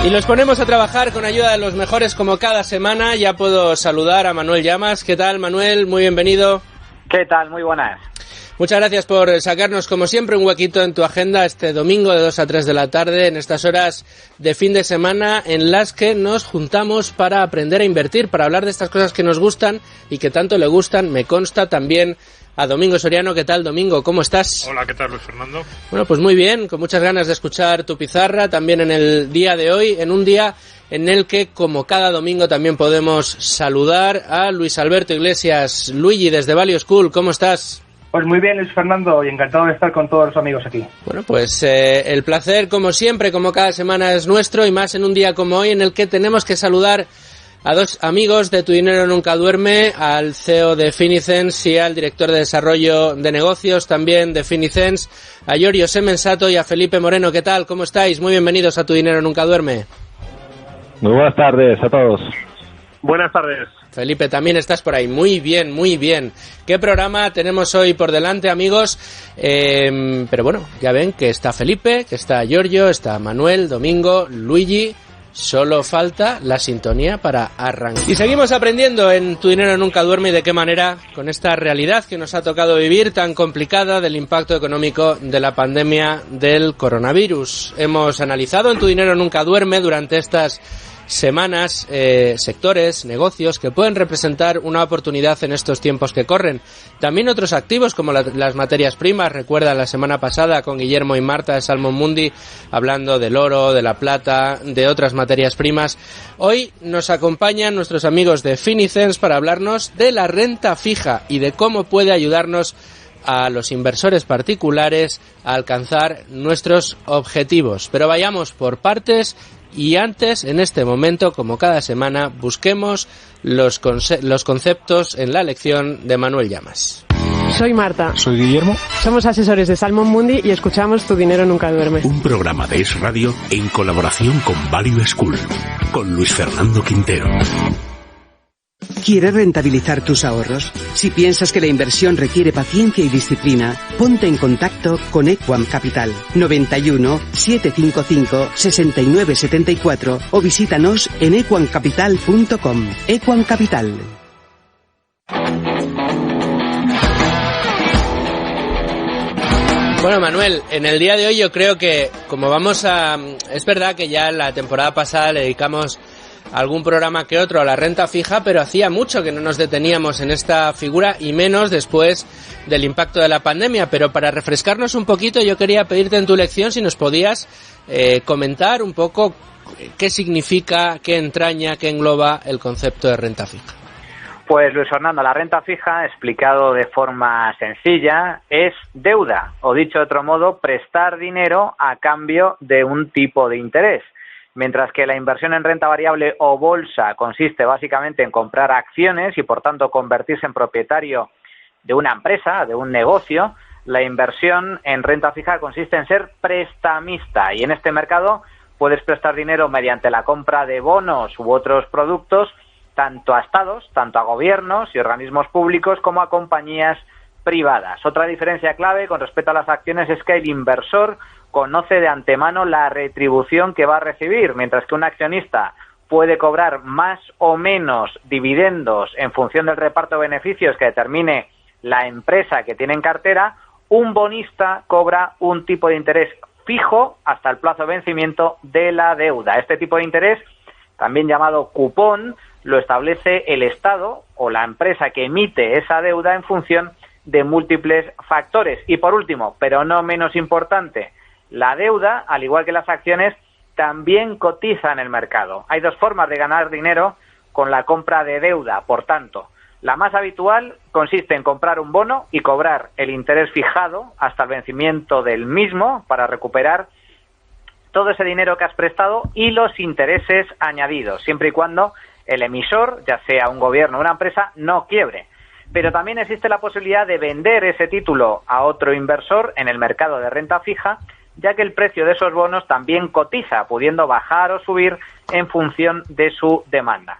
Y los ponemos a trabajar con ayuda de los mejores como cada semana. Ya puedo saludar a Manuel Llamas. ¿Qué tal, Manuel? Muy bienvenido. ¿Qué tal? Muy buenas. Muchas gracias por sacarnos, como siempre, un huequito en tu agenda este domingo de 2 a 3 de la tarde, en estas horas de fin de semana en las que nos juntamos para aprender a invertir, para hablar de estas cosas que nos gustan y que tanto le gustan, me consta, también a Domingo Soriano. ¿Qué tal, Domingo? ¿Cómo estás? Hola, ¿qué tal, Luis Fernando? Bueno, pues muy bien, con muchas ganas de escuchar tu pizarra también en el día de hoy, en un día en el que, como cada domingo, también podemos saludar a Luis Alberto Iglesias. Luigi, desde Value School, ¿cómo estás? Pues muy bien, Luis Fernando, y encantado de estar con todos los amigos aquí. Bueno, pues el placer, como siempre, como cada semana, es nuestro, y más en un día como hoy en el que tenemos que saludar a dos amigos de Tu Dinero Nunca Duerme, al CEO de Finicens y al director de desarrollo de negocios también de Finicens, a Giorgio Semensato y a Felipe Moreno. ¿Qué tal? ¿Cómo estáis? Muy bienvenidos a Tu Dinero Nunca Duerme. Muy buenas tardes a todos. Buenas tardes. Felipe, también estás por ahí. Muy bien, muy bien. ¿Qué programa tenemos hoy por delante, amigos? Pero bueno, ya ven que está Felipe, que está Giorgio, está Manuel, Domingo, Luigi. Solo falta la sintonía para arrancar. Y seguimos aprendiendo en Tu Dinero Nunca Duerme, y de qué manera, con esta realidad que nos ha tocado vivir tan complicada del impacto económico de la pandemia del coronavirus. Hemos analizado en Tu Dinero Nunca Duerme durante estas semanas sectores, negocios que pueden representar una oportunidad en estos tiempos que corren. También otros activos como las materias primas. Recuerda la semana pasada con Guillermo y Marta de Salmon Mundi hablando del oro, de la plata, de otras materias primas. Hoy nos acompañan nuestros amigos de Finicens para hablarnos de la renta fija y de cómo puede ayudarnos a los inversores particulares a alcanzar nuestros objetivos. Pero vayamos por partes. Y antes, en este momento, como cada semana, busquemos los conceptos en la lección de Manuel Llamas. Soy Marta. Soy Guillermo. Somos asesores de Salmon Mundi y escuchamos Tu Dinero Nunca Duerme. Un programa de Es Radio en colaboración con Value School, con Luis Fernando Quintero. ¿Quieres rentabilizar tus ahorros? Si piensas que la inversión requiere paciencia y disciplina, ponte en contacto con Equam Capital 91 755 69 74 o visítanos en equamcapital.com. Equam Capital. Bueno, Manuel, en el día de hoy yo creo que como vamos a... Es verdad que ya la temporada pasada le dedicamos algún programa que otro a la renta fija, pero hacía mucho que no nos deteníamos en esta figura y menos después del impacto de la pandemia. Pero para refrescarnos un poquito, yo quería pedirte en tu lección si nos podías comentar un poco qué significa, qué entraña, qué engloba el concepto de renta fija. Pues Luis Fernando, la renta fija, explicado de forma sencilla, es deuda, o dicho de otro modo, prestar dinero a cambio de un tipo de interés. Mientras que la inversión en renta variable o bolsa consiste básicamente en comprar acciones y por tanto convertirse en propietario de una empresa, de un negocio, la inversión en renta fija consiste en ser prestamista, y en este mercado puedes prestar dinero mediante la compra de bonos u otros productos tanto a estados, tanto a gobiernos y organismos públicos como a compañías privadas. Otra diferencia clave con respecto a las acciones es que el inversor conoce de antemano la retribución que va a recibir, mientras que un accionista puede cobrar más o menos dividendos en función del reparto de beneficios que determine la empresa que tiene en cartera. Un bonista cobra un tipo de interés fijo hasta el plazo de vencimiento de la deuda. Este tipo de interés, también llamado cupón, lo establece el Estado o la empresa que emite esa deuda en función de múltiples factores. Y por último, pero no menos importante, la deuda, al igual que las acciones, también cotiza en el mercado. Hay dos formas de ganar dinero con la compra de deuda. Por tanto, la más habitual consiste en comprar un bono y cobrar el interés fijado hasta el vencimiento del mismo para recuperar todo ese dinero que has prestado y los intereses añadidos, siempre y cuando el emisor, ya sea un gobierno o una empresa, no quiebre. Pero también existe la posibilidad de vender ese título a otro inversor en el mercado de renta fija, ya que el precio de esos bonos también cotiza, pudiendo bajar o subir en función de su demanda.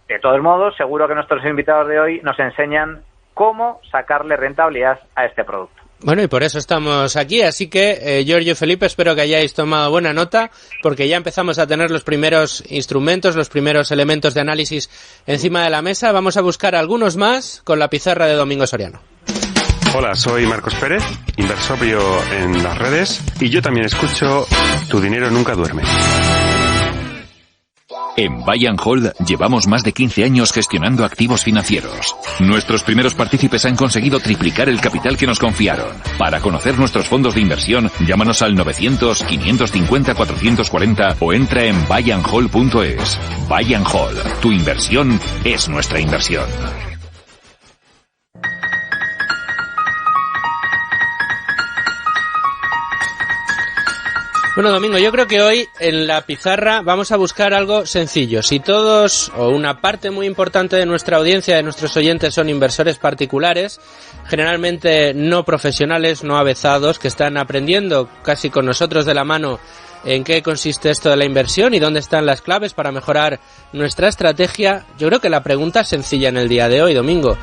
De todos modos, seguro que nuestros invitados de hoy nos enseñan cómo sacarle rentabilidad a este producto. Bueno, y por eso estamos aquí, así que Giorgio y Felipe, espero que hayáis tomado buena nota, porque ya empezamos a tener los primeros instrumentos, los primeros elementos de análisis encima de la mesa. Vamos a buscar algunos más con la pizarra de Domingo Soriano. Hola, soy Marcos Pérez, inversorio en las redes, y yo también escucho Tu dinero nunca duerme. En Buy and Hold llevamos más de 15 años gestionando activos financieros. Nuestros primeros partícipes han conseguido triplicar el capital que nos confiaron. Para conocer nuestros fondos de inversión, llámanos al 900-550-440 o entra en buyandhold.es. Buy and Hold, tu inversión es nuestra inversión. Bueno, Domingo, yo creo que hoy en la pizarra vamos a buscar algo sencillo. Si todos o una parte muy importante de nuestra audiencia, de nuestros oyentes, son inversores particulares, generalmente no profesionales, no avezados, que están aprendiendo casi con nosotros de la mano en qué consiste esto de la inversión y dónde están las claves para mejorar nuestra estrategia, yo creo que la pregunta es sencilla en el día de hoy, Domingo.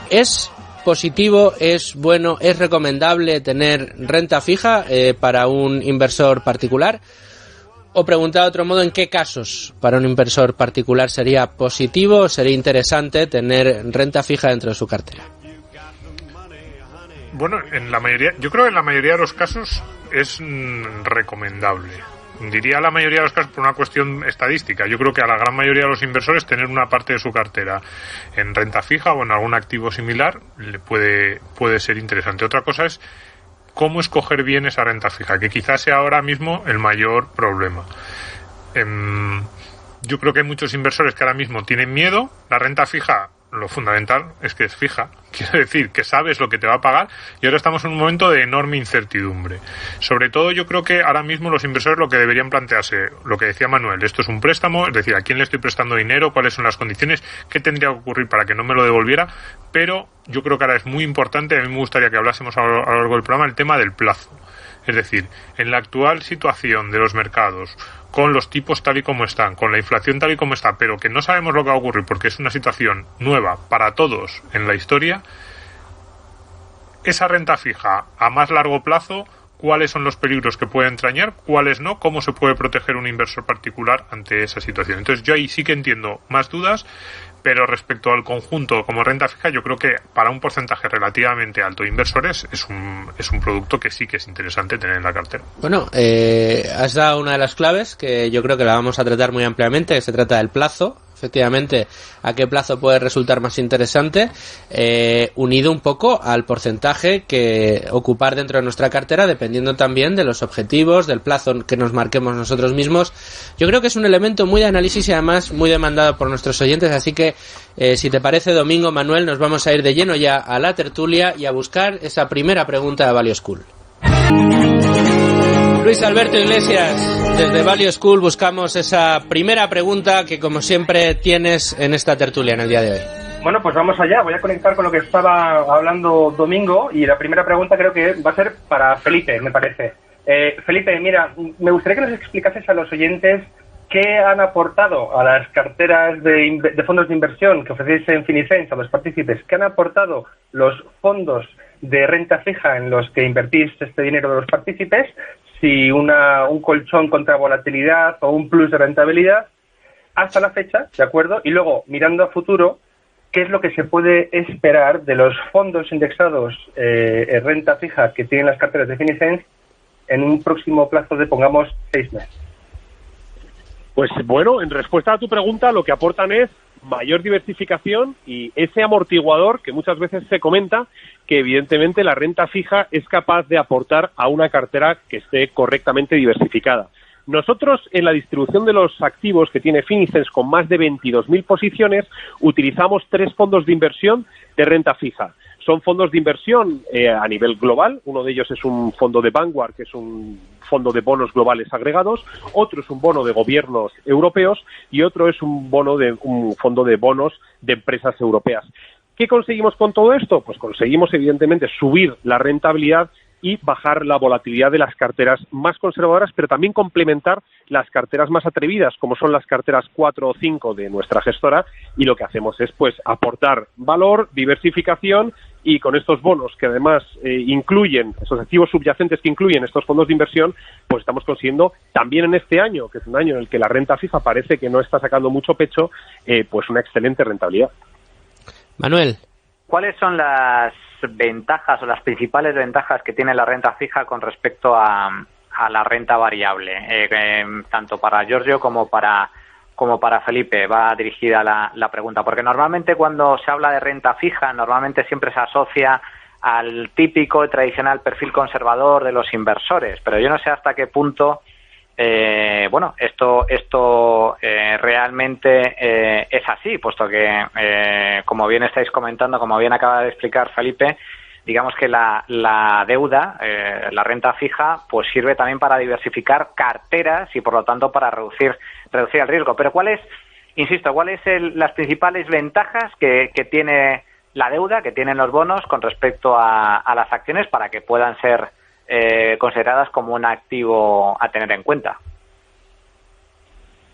¿Es positivo, es bueno, es recomendable tener renta fija para un inversor particular? O preguntado de otro modo, ¿en qué casos para un inversor particular sería positivo, sería interesante tener renta fija dentro de su cartera? Bueno, yo creo que en la mayoría de los casos es recomendable. Diría la mayoría de los casos por una cuestión estadística. Yo creo que a la gran mayoría de los inversores tener una parte de su cartera en renta fija o en algún activo similar le puede ser interesante. Otra cosa es cómo escoger bien esa renta fija, que quizás sea ahora mismo el mayor problema. Yo creo que hay muchos inversores que ahora mismo tienen miedo. La renta fija, lo fundamental es que es fija, quiero decir que sabes lo que te va a pagar, y ahora estamos en un momento de enorme incertidumbre. Sobre todo yo creo que ahora mismo los inversores lo que deberían plantearse, lo que decía Manuel, esto es un préstamo, es decir, a quién le estoy prestando dinero, cuáles son las condiciones, qué tendría que ocurrir para que no me lo devolviera, pero yo creo que ahora es muy importante, a mí me gustaría que hablásemos a lo largo del programa, el tema del plazo. Es decir, en la actual situación de los mercados, con los tipos tal y como están, con la inflación tal y como está, pero que no sabemos lo que va a ocurrir porque es una situación nueva para todos en la historia, esa renta fija a más largo plazo, cuáles son los peligros que puede entrañar, cuáles no, cómo se puede proteger un inversor particular ante esa situación. Entonces yo ahí sí que entiendo más dudas, pero respecto al conjunto como renta fija, yo creo que para un porcentaje relativamente alto de inversores es un producto que sí que es interesante tener en la cartera. Bueno, has dado una de las claves que yo creo que la vamos a tratar muy ampliamente, que se trata del plazo. Efectivamente, a qué plazo puede resultar más interesante, unido un poco al porcentaje que ocupar dentro de nuestra cartera, dependiendo también de los objetivos, del plazo que nos marquemos nosotros mismos. Yo creo que es un elemento muy de análisis y además muy demandado por nuestros oyentes, así que si te parece, Domingo, Manuel, nos vamos a ir de lleno ya a la tertulia y a buscar esa primera pregunta de Value School. Luis Alberto Iglesias, desde Value School buscamos esa primera pregunta que, como siempre, tienes en esta tertulia en el día de hoy. Bueno, pues vamos allá. Voy a conectar con lo que estaba hablando Domingo y la primera pregunta creo que va a ser para Felipe, me parece. Felipe, mira, me gustaría que nos explicases a los oyentes qué han aportado a las carteras de fondos de inversión que ofrecéis en Finicens a los partícipes, qué han aportado los fondos de renta fija en los que invertís este dinero de los partícipes, si un colchón contra volatilidad o un plus de rentabilidad hasta la fecha, ¿de acuerdo? Y luego, mirando a futuro, ¿qué es lo que se puede esperar de los fondos indexados en renta fija que tienen las carteras de Finicens en un próximo plazo de, pongamos, 6 meses? Pues bueno, en respuesta a tu pregunta, lo que aportan es mayor diversificación y ese amortiguador que muchas veces se comenta, que evidentemente la renta fija es capaz de aportar a una cartera que esté correctamente diversificada. Nosotros, en la distribución de los activos que tiene Finicens con más de 22.000 posiciones, utilizamos 3 fondos de inversión de renta fija. Son fondos de inversión a nivel global. Uno de ellos es un fondo de Vanguard, que es un fondo de bonos globales agregados. Otro es un bono de gobiernos europeos y otro es un fondo de bonos de empresas europeas. ¿Qué conseguimos con todo esto? Pues conseguimos, evidentemente, subir la rentabilidad y bajar la volatilidad de las carteras más conservadoras, pero también complementar las carteras más atrevidas, como son las carteras 4 o 5 de nuestra gestora, y lo que hacemos es pues aportar valor, diversificación, y con estos bonos que además incluyen, esos activos subyacentes que incluyen estos fondos de inversión, pues estamos consiguiendo también en este año, que es un año en el que la renta fija parece que no está sacando mucho pecho, pues una excelente rentabilidad. Manuel. ¿Cuáles son las ventajas o las principales ventajas que tiene la renta fija con respecto a la renta variable? Tanto para Giorgio como para Felipe va dirigida la pregunta, porque normalmente cuando se habla de renta fija, normalmente siempre se asocia al típico y tradicional perfil conservador de los inversores, pero yo no sé hasta qué punto esto realmente es así, puesto que, como bien estáis comentando, como bien acaba de explicar Felipe, digamos que la deuda, la renta fija, pues sirve también para diversificar carteras y, por lo tanto, para reducir el riesgo. Pero ¿cuáles las principales ventajas que tiene la deuda, que tienen los bonos con respecto a las acciones para que puedan ser consideradas como un activo a tener en cuenta?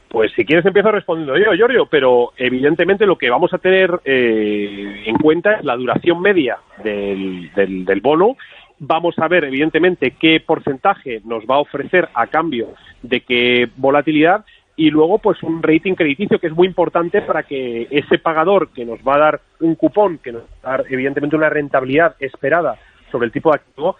Pues si quieres empiezo respondiendo yo, Giorgio, pero evidentemente lo que vamos a tener en cuenta es la duración media del bono. Vamos a ver evidentemente qué porcentaje nos va a ofrecer a cambio de qué volatilidad, y luego pues un rating crediticio que es muy importante para que ese pagador que nos va a dar un cupón, que nos va a dar evidentemente una rentabilidad esperada sobre el tipo de activo,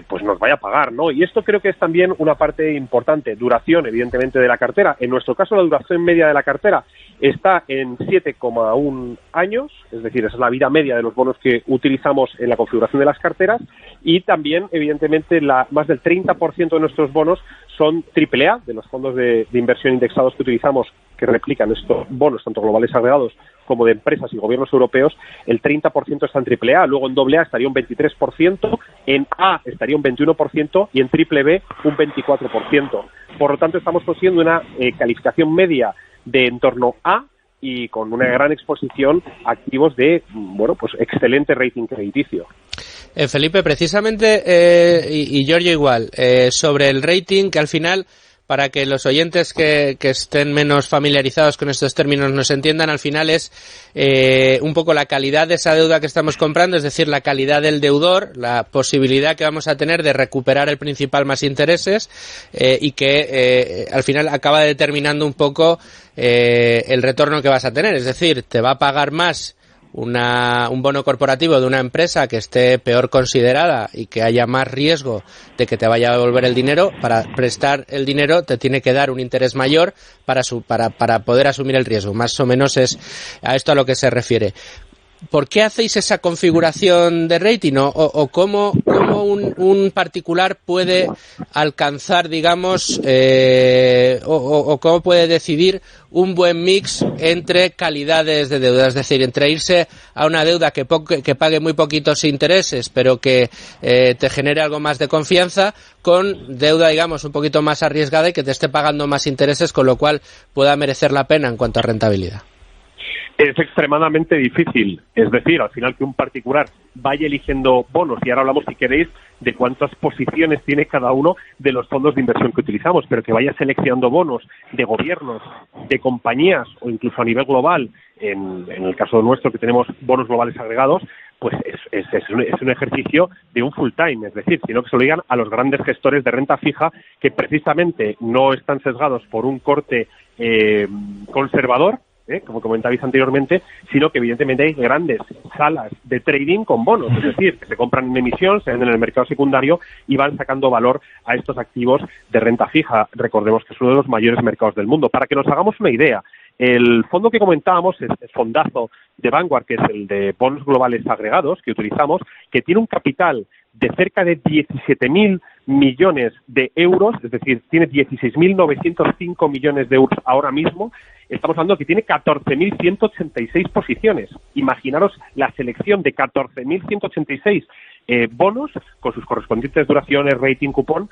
pues nos vaya a pagar, ¿no? Y esto creo que es también una parte importante. Duración, evidentemente, de la cartera. En nuestro caso, la duración media de la cartera está en 7,1 años, es decir, esa es la vida media de los bonos que utilizamos en la configuración de las carteras, y también, evidentemente, más del 30% de nuestros bonos son AAA, de los fondos de inversión indexados que utilizamos, que replican estos bonos, tanto globales agregados como de empresas y gobiernos europeos. El 30% está en AAA, luego en AA estaría un 23%, en A estaría un 21% y en BBB un 24%. Por lo tanto, estamos consiguiendo una calificación media de en torno A y con una gran exposición a activos de, pues excelente rating crediticio. Felipe, precisamente, y Giorgio igual, sobre el rating, que al final, para que los oyentes que estén menos familiarizados con estos términos nos entiendan, al final es un poco la calidad de esa deuda que estamos comprando, es decir, la calidad del deudor, la posibilidad que vamos a tener de recuperar el principal más intereses, y que al final acaba determinando un poco el retorno que vas a tener. Es decir, te va a pagar más un bono corporativo de una empresa que esté peor considerada y que haya más riesgo de que te vaya a devolver el dinero. Para prestar el dinero te tiene que dar un interés mayor para poder asumir el riesgo. Más o menos es a esto a lo que se refiere. ¿Por qué hacéis esa configuración de rating? ¿O cómo un particular puede alcanzar, digamos, o cómo puede decidir un buen mix entre calidades de deuda? Es decir, entre irse a una deuda que pague muy poquitos intereses, pero que te genere algo más de confianza, con deuda, digamos, un poquito más arriesgada y que te esté pagando más intereses, con lo cual pueda merecer la pena en cuanto a rentabilidad. Es extremadamente difícil, es decir, al final que un particular vaya eligiendo bonos, y ahora hablamos, si queréis, de cuántas posiciones tiene cada uno de los fondos de inversión que utilizamos, pero que vaya seleccionando bonos de gobiernos, de compañías o incluso a nivel global, en el caso nuestro que tenemos bonos globales agregados, pues es un ejercicio de un full time, es decir, sino que se lo digan a los grandes gestores de renta fija, que precisamente no están sesgados por un corte conservador, como comentabais anteriormente, sino que evidentemente hay grandes salas de trading con bonos, es decir, que se compran en emisión, se venden en el mercado secundario y van sacando valor a estos activos de renta fija. Recordemos que es uno de los mayores mercados del mundo. Para que nos hagamos una idea, el fondo que comentábamos es el fondazo de Vanguard, que es el de bonos globales agregados que utilizamos, que tiene un capital de cerca de 17.000 millones de euros, es decir, tiene 16.905 millones de euros ahora mismo. Estamos hablando que tiene 14.186 posiciones. Imaginaros la selección de 14.186 bonos con sus correspondientes duraciones, rating, cupón,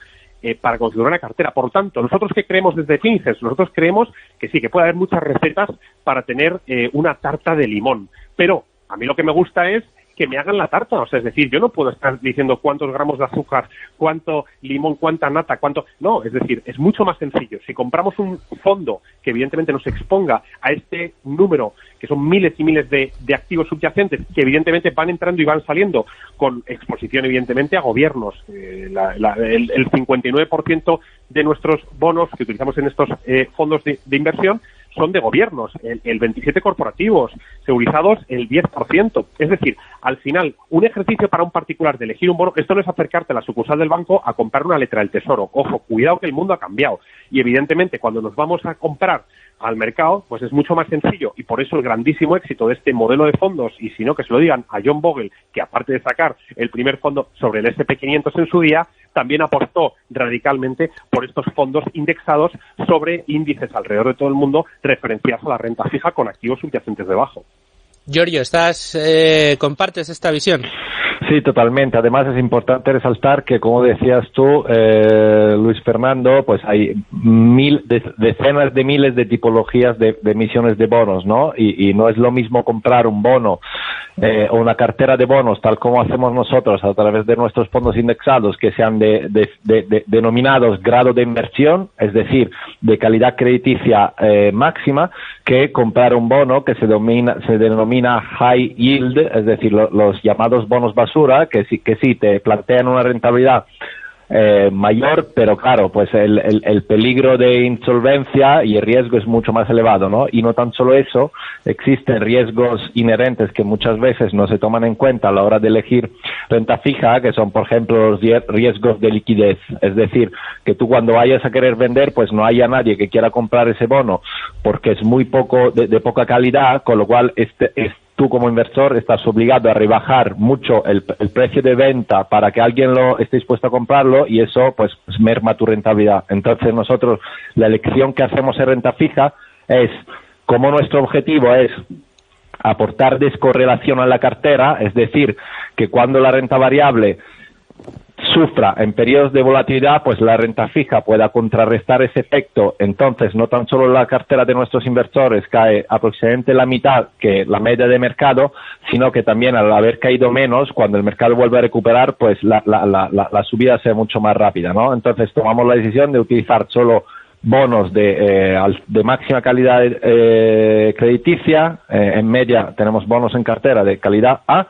para configurar una cartera. Por tanto, nosotros que creemos desde Fincest, nosotros creemos que sí, que puede haber muchas recetas para tener una tarta de limón. Pero a mí lo que me gusta es que me hagan la tarta. O sea, es decir, yo no puedo estar diciendo cuántos gramos de azúcar, cuánto limón, cuánta nata, cuánto... No, es decir, es mucho más sencillo. Si compramos un fondo que evidentemente nos exponga a este número, que son miles y miles de activos subyacentes, que evidentemente van entrando y van saliendo, con exposición evidentemente a gobiernos. El 59% de nuestros bonos que utilizamos en estos fondos de inversión son de gobiernos, el 27% corporativos, segurizados el 10%. Es decir, al final, un ejercicio para un particular de elegir un bono, esto no es acercarte a la sucursal del banco a comprar una letra del Tesoro. Ojo, cuidado que el mundo ha cambiado. Y evidentemente, cuando nos vamos a comprar al mercado, pues es mucho más sencillo, y por eso el grandísimo éxito de este modelo de fondos, y si no, que se lo digan a John Bogle, que aparte de sacar el primer fondo sobre el S&P 500 en su día, también apostó radicalmente por estos fondos indexados sobre índices alrededor de todo el mundo referenciados a la renta fija con activos subyacentes debajo. Giorgio, ¿compartes esta visión? Sí, totalmente. Además es importante resaltar que, como decías tú, Luis Fernando, pues hay decenas de miles de tipologías de emisiones de bonos, ¿no? Y no es lo mismo comprar un bono o una cartera de bonos, tal como hacemos nosotros a través de nuestros fondos indexados, que sean denominados grado de inversión, es decir, de calidad crediticia máxima, que comprar un bono que se denomina high yield, es decir, los llamados bonos basura, que sí te plantean una rentabilidad mayor, pero claro, pues el peligro de insolvencia y el riesgo es mucho más elevado, ¿no? Y no tan solo eso, existen riesgos inherentes que muchas veces no se toman en cuenta a la hora de elegir renta fija, que son, por ejemplo, los riesgos de liquidez. Es decir, que tú cuando vayas a querer vender, pues no haya nadie que quiera comprar ese bono porque es muy de poca calidad, con lo cual tú como inversor estás obligado a rebajar mucho el precio de venta para que alguien esté dispuesto a comprarlo, y eso pues merma tu rentabilidad. Entonces nosotros la elección que hacemos en renta fija es, como nuestro objetivo es aportar descorrelación a la cartera, es decir, que cuando la renta variable sufra en periodos de volatilidad, pues la renta fija pueda contrarrestar ese efecto. Entonces, no tan solo la cartera de nuestros inversores cae aproximadamente la mitad que la media de mercado, sino que también al haber caído menos, cuando el mercado vuelve a recuperar, pues la subida sea mucho más rápida, ¿no? Entonces, tomamos la decisión de utilizar solo bonos de máxima calidad crediticia. En media tenemos bonos en cartera de calidad A,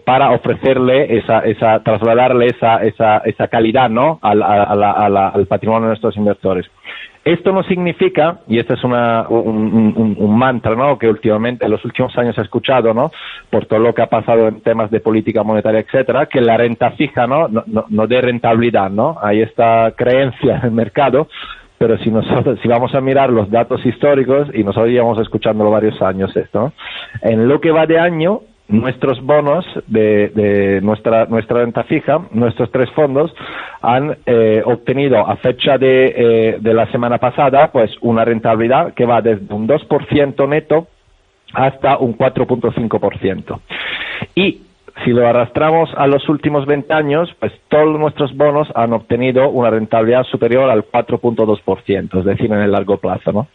para ofrecerle trasladarle esa calidad, ¿no? al patrimonio de nuestros inversores. Esto no significa, y este es un mantra, ¿no?, que últimamente en los últimos años he escuchado, ¿no?, por todo lo que ha pasado en temas de política monetaria, etcétera, que la renta fija no dé rentabilidad, ¿no? Hay esta creencia en el mercado, pero si vamos a mirar los datos históricos, y nosotros llevamos escuchándolo varios años esto, ¿no?, en lo que va de año, nuestros bonos de nuestra renta fija, nuestros tres fondos, han obtenido a fecha de la semana pasada, pues una rentabilidad que va desde un 2% neto hasta un 4.5%. Y si lo arrastramos a los últimos 20 años, pues todos nuestros bonos han obtenido una rentabilidad superior al 4.2%, es decir, en el largo plazo, ¿no?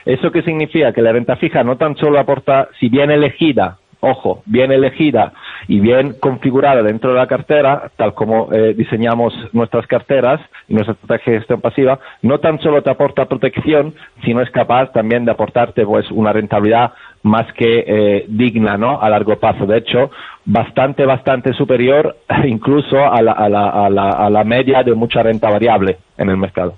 ¿Eso qué significa? Que la renta fija no tan solo aporta, si bien elegida, ojo, bien elegida y bien configurada dentro de la cartera, tal como diseñamos nuestras carteras y nuestra estrategia de gestión pasiva, no tan solo te aporta protección, sino es capaz también de aportarte pues una rentabilidad más que digna, ¿no?, a largo plazo. De hecho, bastante superior incluso a la media de mucha renta variable en el mercado.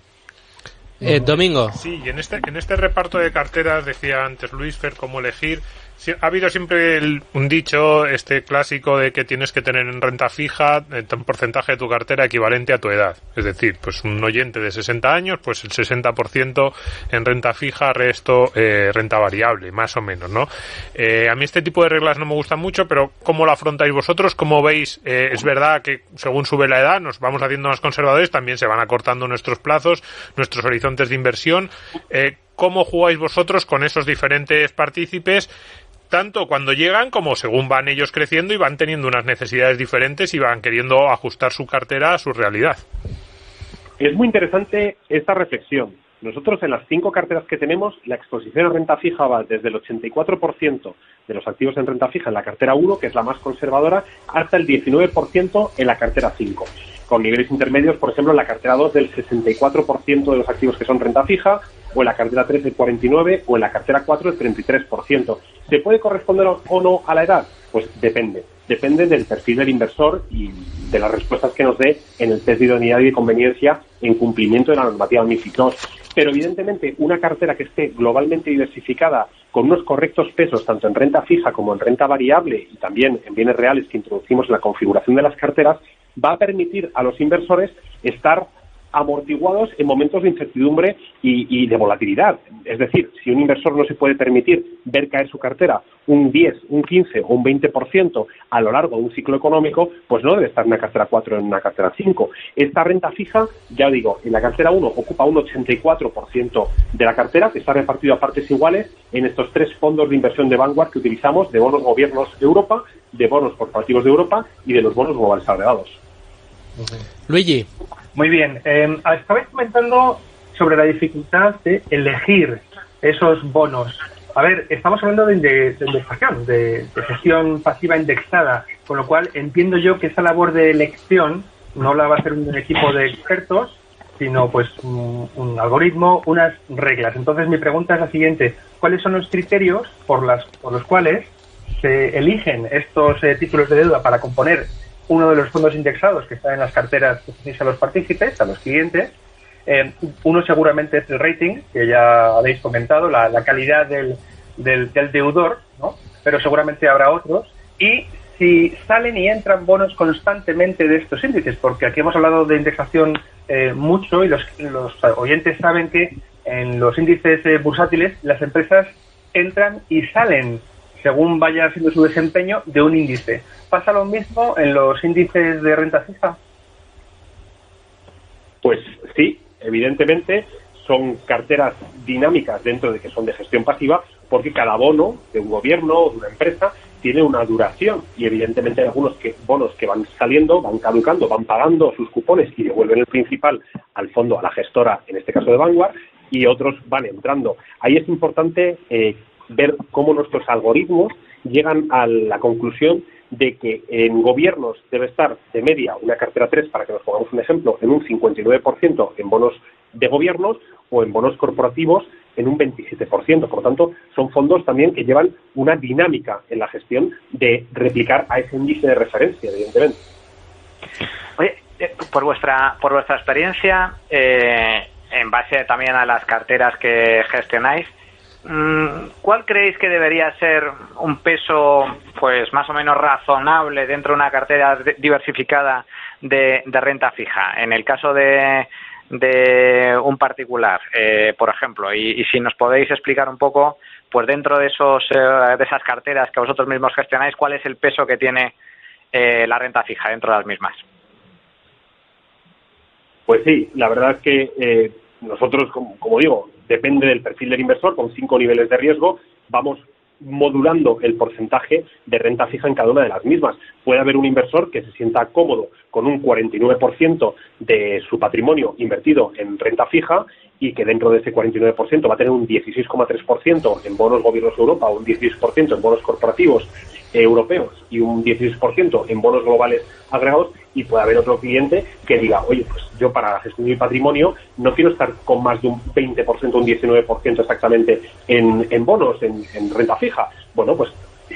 Domingo. Sí, y en este reparto de carteras, decía antes Luis Fer, cómo elegir. Sí, ha habido siempre un dicho clásico de que tienes que tener en renta fija un porcentaje de tu cartera equivalente a tu edad. Es decir, pues un oyente de 60 años, pues el 60% en renta fija, resto renta variable, más o menos, ¿no? A mí este tipo de reglas no me gustan mucho, pero ¿cómo lo afrontáis vosotros? ¿Cómo veis? Es verdad que según sube la edad nos vamos haciendo más conservadores, también se van acortando nuestros plazos, nuestros horizontes de inversión. ¿Cómo jugáis vosotros con esos diferentes partícipes? Tanto cuando llegan como según van ellos creciendo y van teniendo unas necesidades diferentes y van queriendo ajustar su cartera a su realidad. Es muy interesante esta reflexión, Nosotros en las 5 carteras que tenemos, la exposición a renta fija va desde el 84% de los activos en renta fija en la cartera 1, que es la más conservadora, hasta el 19% en la cartera 5. Con niveles intermedios, por ejemplo, en la cartera 2 del 64% de los activos que son renta fija, o en la cartera 3 del 49%, o en la cartera 4 el 33%. ¿Se puede corresponder o no a la edad? Pues depende. Depende del perfil del inversor y de las respuestas que nos dé en el test de idoneidad y de conveniencia en cumplimiento de la normativa MiFID II. Pero evidentemente una cartera que esté globalmente diversificada con unos correctos pesos tanto en renta fija como en renta variable y también en bienes reales que introducimos en la configuración de las carteras va a permitir a los inversores estar amortiguados en momentos de incertidumbre y de volatilidad. Es decir, si un inversor no se puede permitir ver caer su cartera un 10, un 15 o un 20% a lo largo de un ciclo económico, pues no debe estar en una cartera 4 o en una cartera 5. Esta renta fija, ya digo, en la cartera 1 ocupa un 84% de la cartera, que está repartido a partes iguales en estos 3 fondos de inversión de Vanguard que utilizamos, de bonos gobiernos Europa, de bonos corporativos de Europa y de los bonos globales agregados. Luigi. Muy bien. Estabais comentando sobre la dificultad de elegir esos bonos. A ver, estamos hablando de indexación, de gestión pasiva indexada, con lo cual entiendo yo que esa labor de elección no la va a hacer un equipo de expertos, sino pues un algoritmo, unas reglas. Entonces mi pregunta es la siguiente: ¿cuáles son los criterios por los cuales se eligen estos títulos de deuda para componer uno de los fondos indexados que están en las carteras que tenéis a los partícipes, a los clientes? Uno seguramente es el rating, que ya habéis comentado, la calidad del deudor, ¿no? Pero seguramente habrá otros. Y si salen y entran bonos constantemente de estos índices, porque aquí hemos hablado de indexación mucho y los oyentes saben que en los índices bursátiles las empresas entran y salen según vaya siendo su desempeño de un índice. ¿Pasa lo mismo en los índices de renta fija? Pues sí, evidentemente son carteras dinámicas dentro de que son de gestión pasiva, porque cada bono de un gobierno o de una empresa tiene una duración y evidentemente hay algunos bonos que van saliendo, van caducando, van pagando sus cupones y devuelven el principal al fondo, a la gestora, en este caso de Vanguard, y otros van entrando. Ahí es importante ver cómo nuestros algoritmos llegan a la conclusión de que en gobiernos debe estar de media una cartera 3, para que nos pongamos un ejemplo, en un 59% en bonos de gobiernos o en bonos corporativos en un 27%. Por lo tanto, son fondos también que llevan una dinámica en la gestión de replicar a ese índice de referencia, evidentemente. Oye, por vuestra experiencia, en base también a las carteras que gestionáis, ¿cuál creéis que debería ser un peso pues más o menos razonable dentro de una cartera diversificada de renta fija? En el caso de un particular, por ejemplo, y si nos podéis explicar un poco, pues dentro de esas carteras que vosotros mismos gestionáis, ¿cuál es el peso que tiene la renta fija dentro de las mismas? Pues sí, la verdad es que nosotros, como digo, depende del perfil del inversor, con 5 niveles de riesgo, vamos modulando el porcentaje de renta fija en cada una de las mismas. Puede haber un inversor que se sienta cómodo con un 49% de su patrimonio invertido en renta fija y que dentro de ese 49% va a tener un 16,3% en bonos gobiernos de Europa, un 16% en bonos corporativos europeos y un 16% en bonos globales agregados, y puede haber otro cliente que diga, oye, pues yo para gestionar mi patrimonio no quiero estar con más de un 20%, un 19% exactamente en bonos, en renta fija. Bueno, pues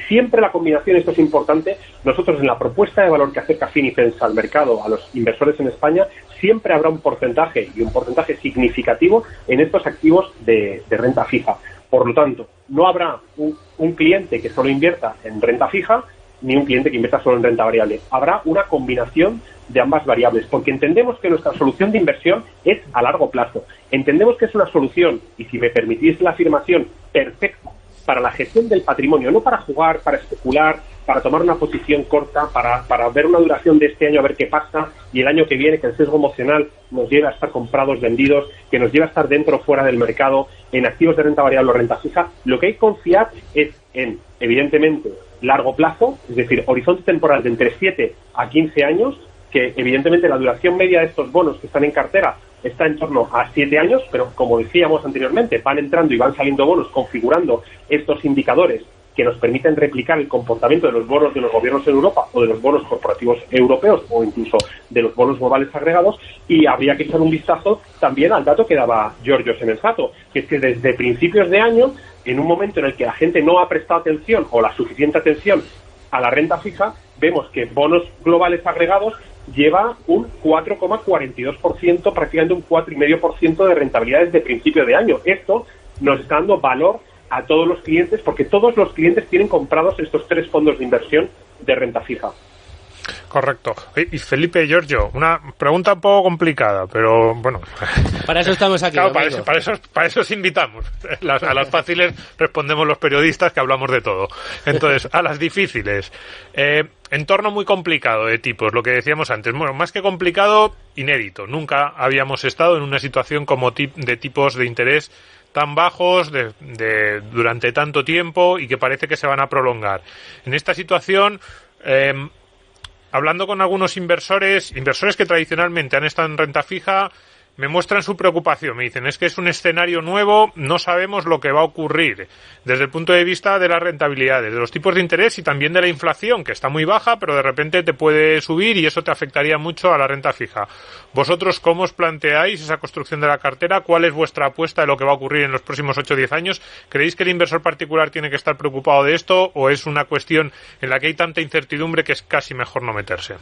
siempre la combinación, esto es importante. Nosotros en la propuesta de valor que acerca Finicens al mercado, a los inversores en España, siempre habrá un porcentaje, y un porcentaje significativo, en estos activos de renta fija. Por lo tanto, no habrá un cliente que solo invierta en renta fija, ni un cliente que invierta solo en renta variable. Habrá una combinación de ambas variables, porque entendemos que nuestra solución de inversión es a largo plazo. Entendemos que es una solución, y si me permitís la afirmación, perfecta para la gestión del patrimonio, no para jugar, para especular, para tomar una posición corta, para ver una duración de este año a ver qué pasa, y el año que viene que el sesgo emocional nos lleva a estar comprados, vendidos, que nos lleva a estar dentro o fuera del mercado, en activos de renta variable o renta fija. Lo que hay que confiar es en, evidentemente, largo plazo, es decir, horizonte temporal de entre 7 a 15 años, que evidentemente la duración media de estos bonos que están en cartera está en torno a 7 años, pero como decíamos anteriormente, van entrando y van saliendo bonos configurando estos indicadores que nos permiten replicar el comportamiento de los bonos de los gobiernos en Europa o de los bonos corporativos europeos o incluso de los bonos globales agregados, y habría que echar un vistazo también al dato que daba Giorgio Semenzato, que es que desde principios de año, en un momento en el que la gente no ha prestado atención o la suficiente atención a la renta fija, vemos que bonos globales agregados lleva un 4,42%, prácticamente un 4,5% de rentabilidad desde principio de año. Esto nos está dando valor a todos los clientes, porque todos los clientes tienen comprados estos 3 fondos de inversión de renta fija. Correcto. Y Felipe y Giorgio, una pregunta un poco complicada, pero bueno. Para eso estamos aquí. Claro, para eso os invitamos. A las fáciles respondemos los periodistas, que hablamos de todo. Entonces, a las difíciles. Entorno muy complicado de tipos, lo que decíamos antes. Bueno, más que complicado, inédito. Nunca habíamos estado en una situación como de tipos de interés tan bajos durante tanto tiempo y que parece que se van a prolongar. En esta situación, hablando con algunos inversores que tradicionalmente han estado en renta fija, me muestran su preocupación. Me dicen, es que es un escenario nuevo, no sabemos lo que va a ocurrir desde el punto de vista de las rentabilidades, de los tipos de interés y también de la inflación, que está muy baja, pero de repente te puede subir y eso te afectaría mucho a la renta fija. ¿Vosotros cómo os planteáis esa construcción de la cartera? ¿Cuál es vuestra apuesta de lo que va a ocurrir en los próximos 8 o 10 años? ¿Creéis que el inversor particular tiene que estar preocupado de esto o es una cuestión en la que hay tanta incertidumbre que es casi mejor no meterse?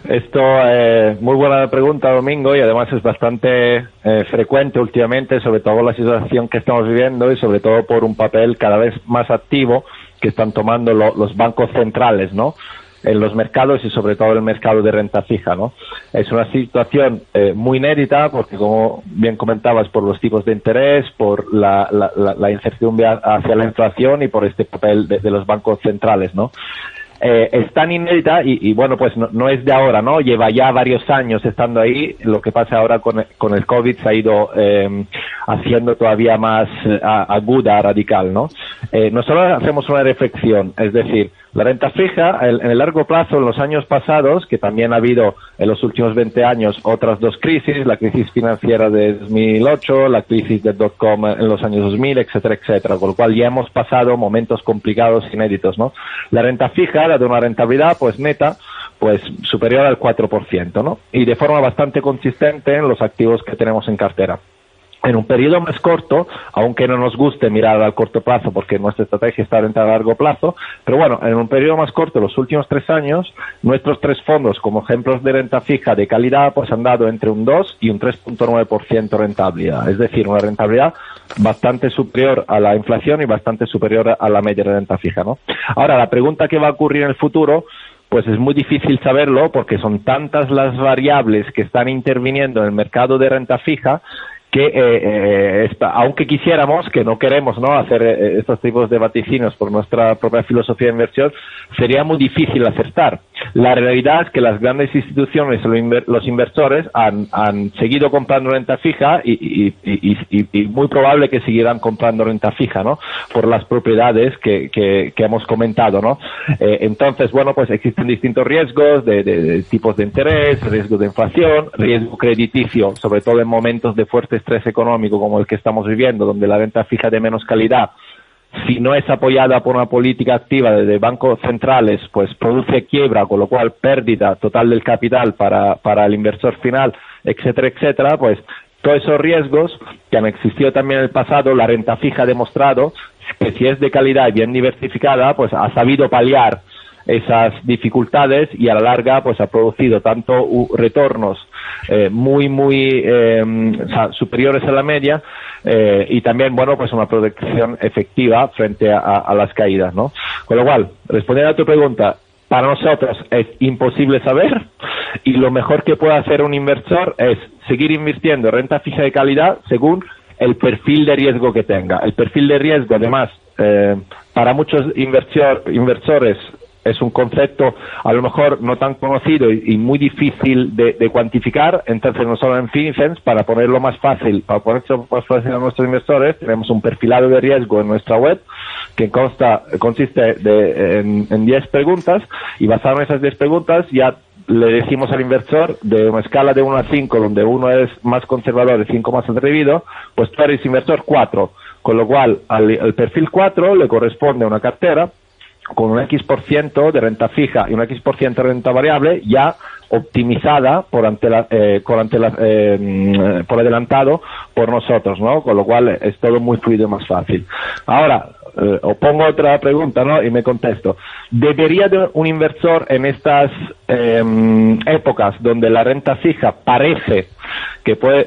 Esto es muy buena pregunta, Domingo, y además es bastante frecuente últimamente, sobre todo la situación que estamos viviendo y sobre todo por un papel cada vez más activo que están tomando los bancos centrales, ¿no?, en los mercados y sobre todo el mercado de renta fija, ¿no? Es una situación muy inédita porque, como bien comentabas, por los tipos de interés, por la incertidumbre hacia la inflación y por este papel de los bancos centrales, ¿no? Es tan inédita y bueno, pues no es de ahora, ¿no? Lleva ya varios años estando ahí. Lo que pasa ahora con el COVID se ha ido haciendo todavía más aguda, radical, ¿no? Nosotros hacemos una reflexión, es decir, la renta fija en el largo plazo, en los años pasados, que también ha habido en los últimos 20 años otras 2 crisis, la crisis financiera de 2008, la crisis del dot-com en los años 2000, etcétera, etcétera, con lo cual ya hemos pasado momentos complicados, inéditos, ¿no? La renta fija da de una rentabilidad pues neta, pues superior al 4%, ¿no? Y de forma bastante consistente en los activos que tenemos en cartera. En un periodo más corto, aunque no nos guste mirar al corto plazo porque nuestra estrategia está orientada a largo plazo, pero bueno, en un periodo más corto, los últimos 3 años, nuestros 3 fondos como ejemplos de renta fija de calidad pues han dado entre un 2 y un 3,9% rentabilidad, es decir, una rentabilidad bastante superior a la inflación y bastante superior a la media de renta fija, ¿no? Ahora, la pregunta que va a ocurrir en el futuro, pues es muy difícil saberlo porque son tantas las variables que están interviniendo en el mercado de renta fija que aunque quisiéramos, que no queremos, ¿no?, hacer estos tipos de vaticinios por nuestra propia filosofía de inversión, sería muy difícil acertar. La realidad es que las grandes instituciones, los inversores han seguido comprando renta fija y muy probable que seguirán comprando renta fija, ¿no?, por las propiedades que hemos comentado, ¿no? Entonces, bueno, pues existen distintos riesgos de tipos de interés, riesgo de inflación, riesgo crediticio, sobre todo en momentos de fuerte estrés económico como el que estamos viviendo, donde la renta fija de menos calidad, si no es apoyada por una política activa de bancos centrales, pues produce quiebra, con lo cual pérdida total del capital para el inversor final, etcétera, etcétera. Pues todos esos riesgos que han existido también en el pasado, la renta fija ha demostrado que si es de calidad y bien diversificada, pues ha sabido paliar esas dificultades y a la larga pues ha producido tanto retornos muy superiores a la media y también, bueno, pues una protección efectiva frente a las caídas, ¿no? Con lo cual, respondiendo a tu pregunta, para nosotros es imposible saber y lo mejor que puede hacer un inversor es seguir invirtiendo en renta fija de calidad según el perfil de riesgo que tenga. El perfil de riesgo, además, para muchos inversores es un concepto a lo mejor no tan conocido y muy difícil de cuantificar. Entonces nosotros en Fininvest, para ponerlo más fácil a nuestros inversores, tenemos un perfilado de riesgo en nuestra web que consiste en 10 preguntas y basado en esas 10 preguntas ya le decimos al inversor, de una escala de 1 a 5, donde 1 es más conservador y 5 más atrevido, pues tú eres inversor 4, con lo cual al perfil 4 le corresponde una cartera con un X% de renta fija y un X% de renta variable ya optimizada por adelantado por nosotros, ¿no? Con lo cual es todo muy fluido y más fácil. Ahora, os pongo otra pregunta, ¿no? Y me contesto. ¿Debería de un inversor en estas épocas donde la renta fija parece que pueda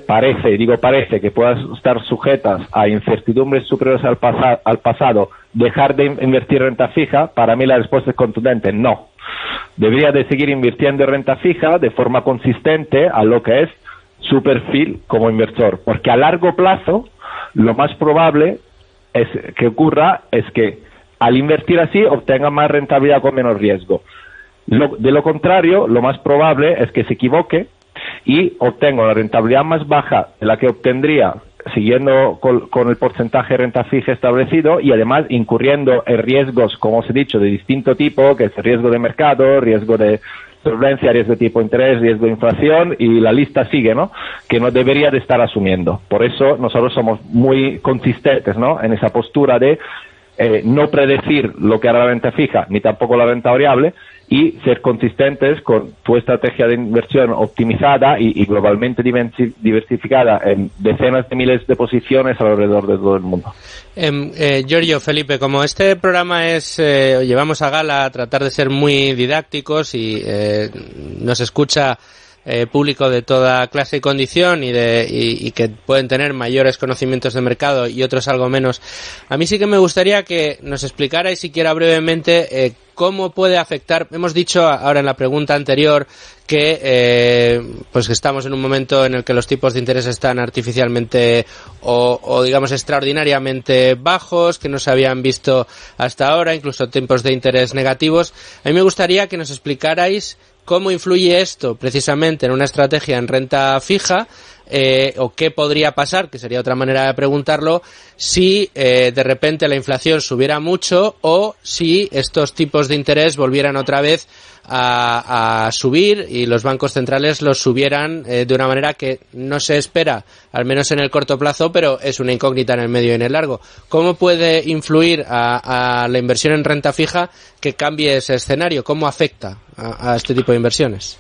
estar sujetas a incertidumbres superiores al pasado, dejar de invertir renta fija? Para mí la respuesta es contundente, no. Debería de seguir invirtiendo en renta fija de forma consistente a lo que es su perfil como inversor, porque a largo plazo lo más probable es que al invertir así obtenga más rentabilidad con menos riesgo. De lo contrario, lo más probable es que se equivoque y obtenga una rentabilidad más baja de la que obtendría siguiendo con el porcentaje de renta fija establecido, y además incurriendo en riesgos, como os he dicho, de distinto tipo, que es riesgo de mercado, riesgo de solvencia, riesgo de tipo de interés, riesgo de inflación, y la lista sigue, ¿no? Que no debería de estar asumiendo. Por eso nosotros somos muy consistentes, ¿no? En esa postura de no predecir lo que hará la renta fija, ni tampoco la renta variable, y ser consistentes con tu estrategia de inversión optimizada y globalmente diversificada en decenas de miles de posiciones alrededor de todo el mundo. Giorgio, Felipe, como este programa llevamos a gala a tratar de ser muy didácticos y nos escucha público de toda clase y condición y que pueden tener mayores conocimientos de mercado y otros algo menos, a mí sí que me gustaría que nos explicarais siquiera brevemente cómo puede afectar. Hemos dicho ahora en la pregunta anterior que pues que estamos en un momento en el que los tipos de interés están artificialmente o digamos extraordinariamente bajos, que no se habían visto hasta ahora, incluso tipos de interés negativos. A mí me gustaría que nos explicarais cómo influye esto precisamente en una estrategia en renta fija, o qué podría pasar, que sería otra manera de preguntarlo, si de repente la inflación subiera mucho o si estos tipos de interés volvieran otra vez a subir y los bancos centrales los subieran de una manera que no se espera, al menos en el corto plazo, pero es una incógnita en el medio y en el largo. ¿Cómo puede influir a la inversión en renta fija que cambie ese escenario? ¿Cómo afecta a este tipo de inversiones?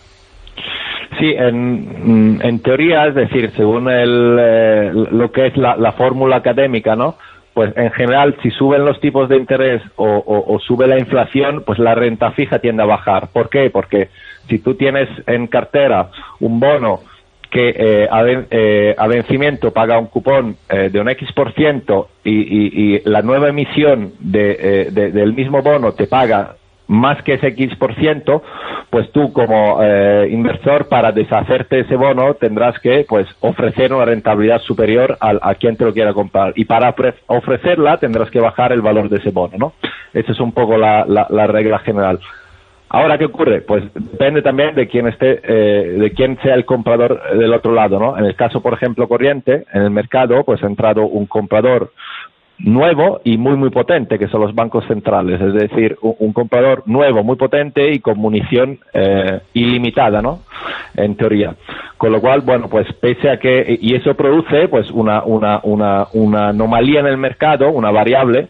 Sí, en teoría, es decir, según lo que es la fórmula académica, ¿no? Pues en general, si suben los tipos de interés o sube la inflación, pues la renta fija tiende a bajar. ¿Por qué? Porque si tú tienes en cartera un bono que a vencimiento paga un cupón de un X% y la nueva emisión del mismo bono te paga más que ese X%, pues tú como inversor, para deshacerte de ese bono tendrás que pues ofrecer una rentabilidad superior a quien te lo quiera comprar, y para ofrecerla tendrás que bajar el valor de ese bono, ¿no? Esa es un poco la regla general. Ahora, ¿qué ocurre? Pues depende también de quién de quién sea el comprador del otro lado, ¿no? En el caso, por ejemplo, corriente, en el mercado, pues ha entrado un comprador nuevo y muy muy potente, que son los bancos centrales, es decir, un comprador nuevo, muy potente y con munición ilimitada, ¿no? En teoría. Con lo cual, bueno, pues pese a que, y eso produce pues una anomalía en el mercado, una variable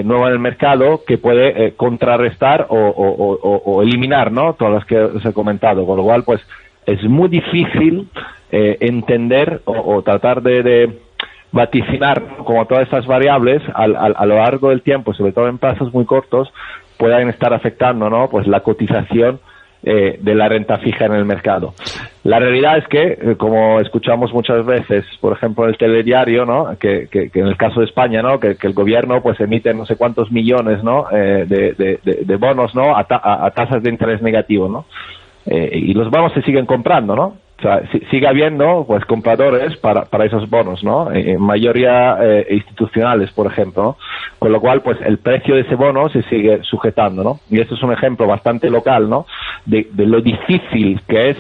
nueva en el mercado que puede contrarrestar o eliminar, ¿no? Todas las que os he comentado. Con lo cual, pues es muy difícil entender o tratar de vaticinar como todas estas variables a lo largo del tiempo, sobre todo en plazos muy cortos, puedan estar afectando, ¿no? Pues la cotización de la renta fija en el mercado. La realidad es que, como escuchamos muchas veces, por ejemplo en el telediario, ¿no? Que en el caso de España, ¿no? Que el gobierno pues emite no sé cuántos millones, ¿no? De bonos, ¿no? A tasas de interés negativo, ¿no? Y los bonos se siguen comprando, ¿no? O sea, sigue habiendo pues compradores para esos bonos, ¿no? En mayoría institucionales, por ejemplo, ¿no? Con lo cual, pues el precio de ese bono se sigue sujetando, ¿no? Y esto es un ejemplo bastante local, ¿no? De lo difícil que es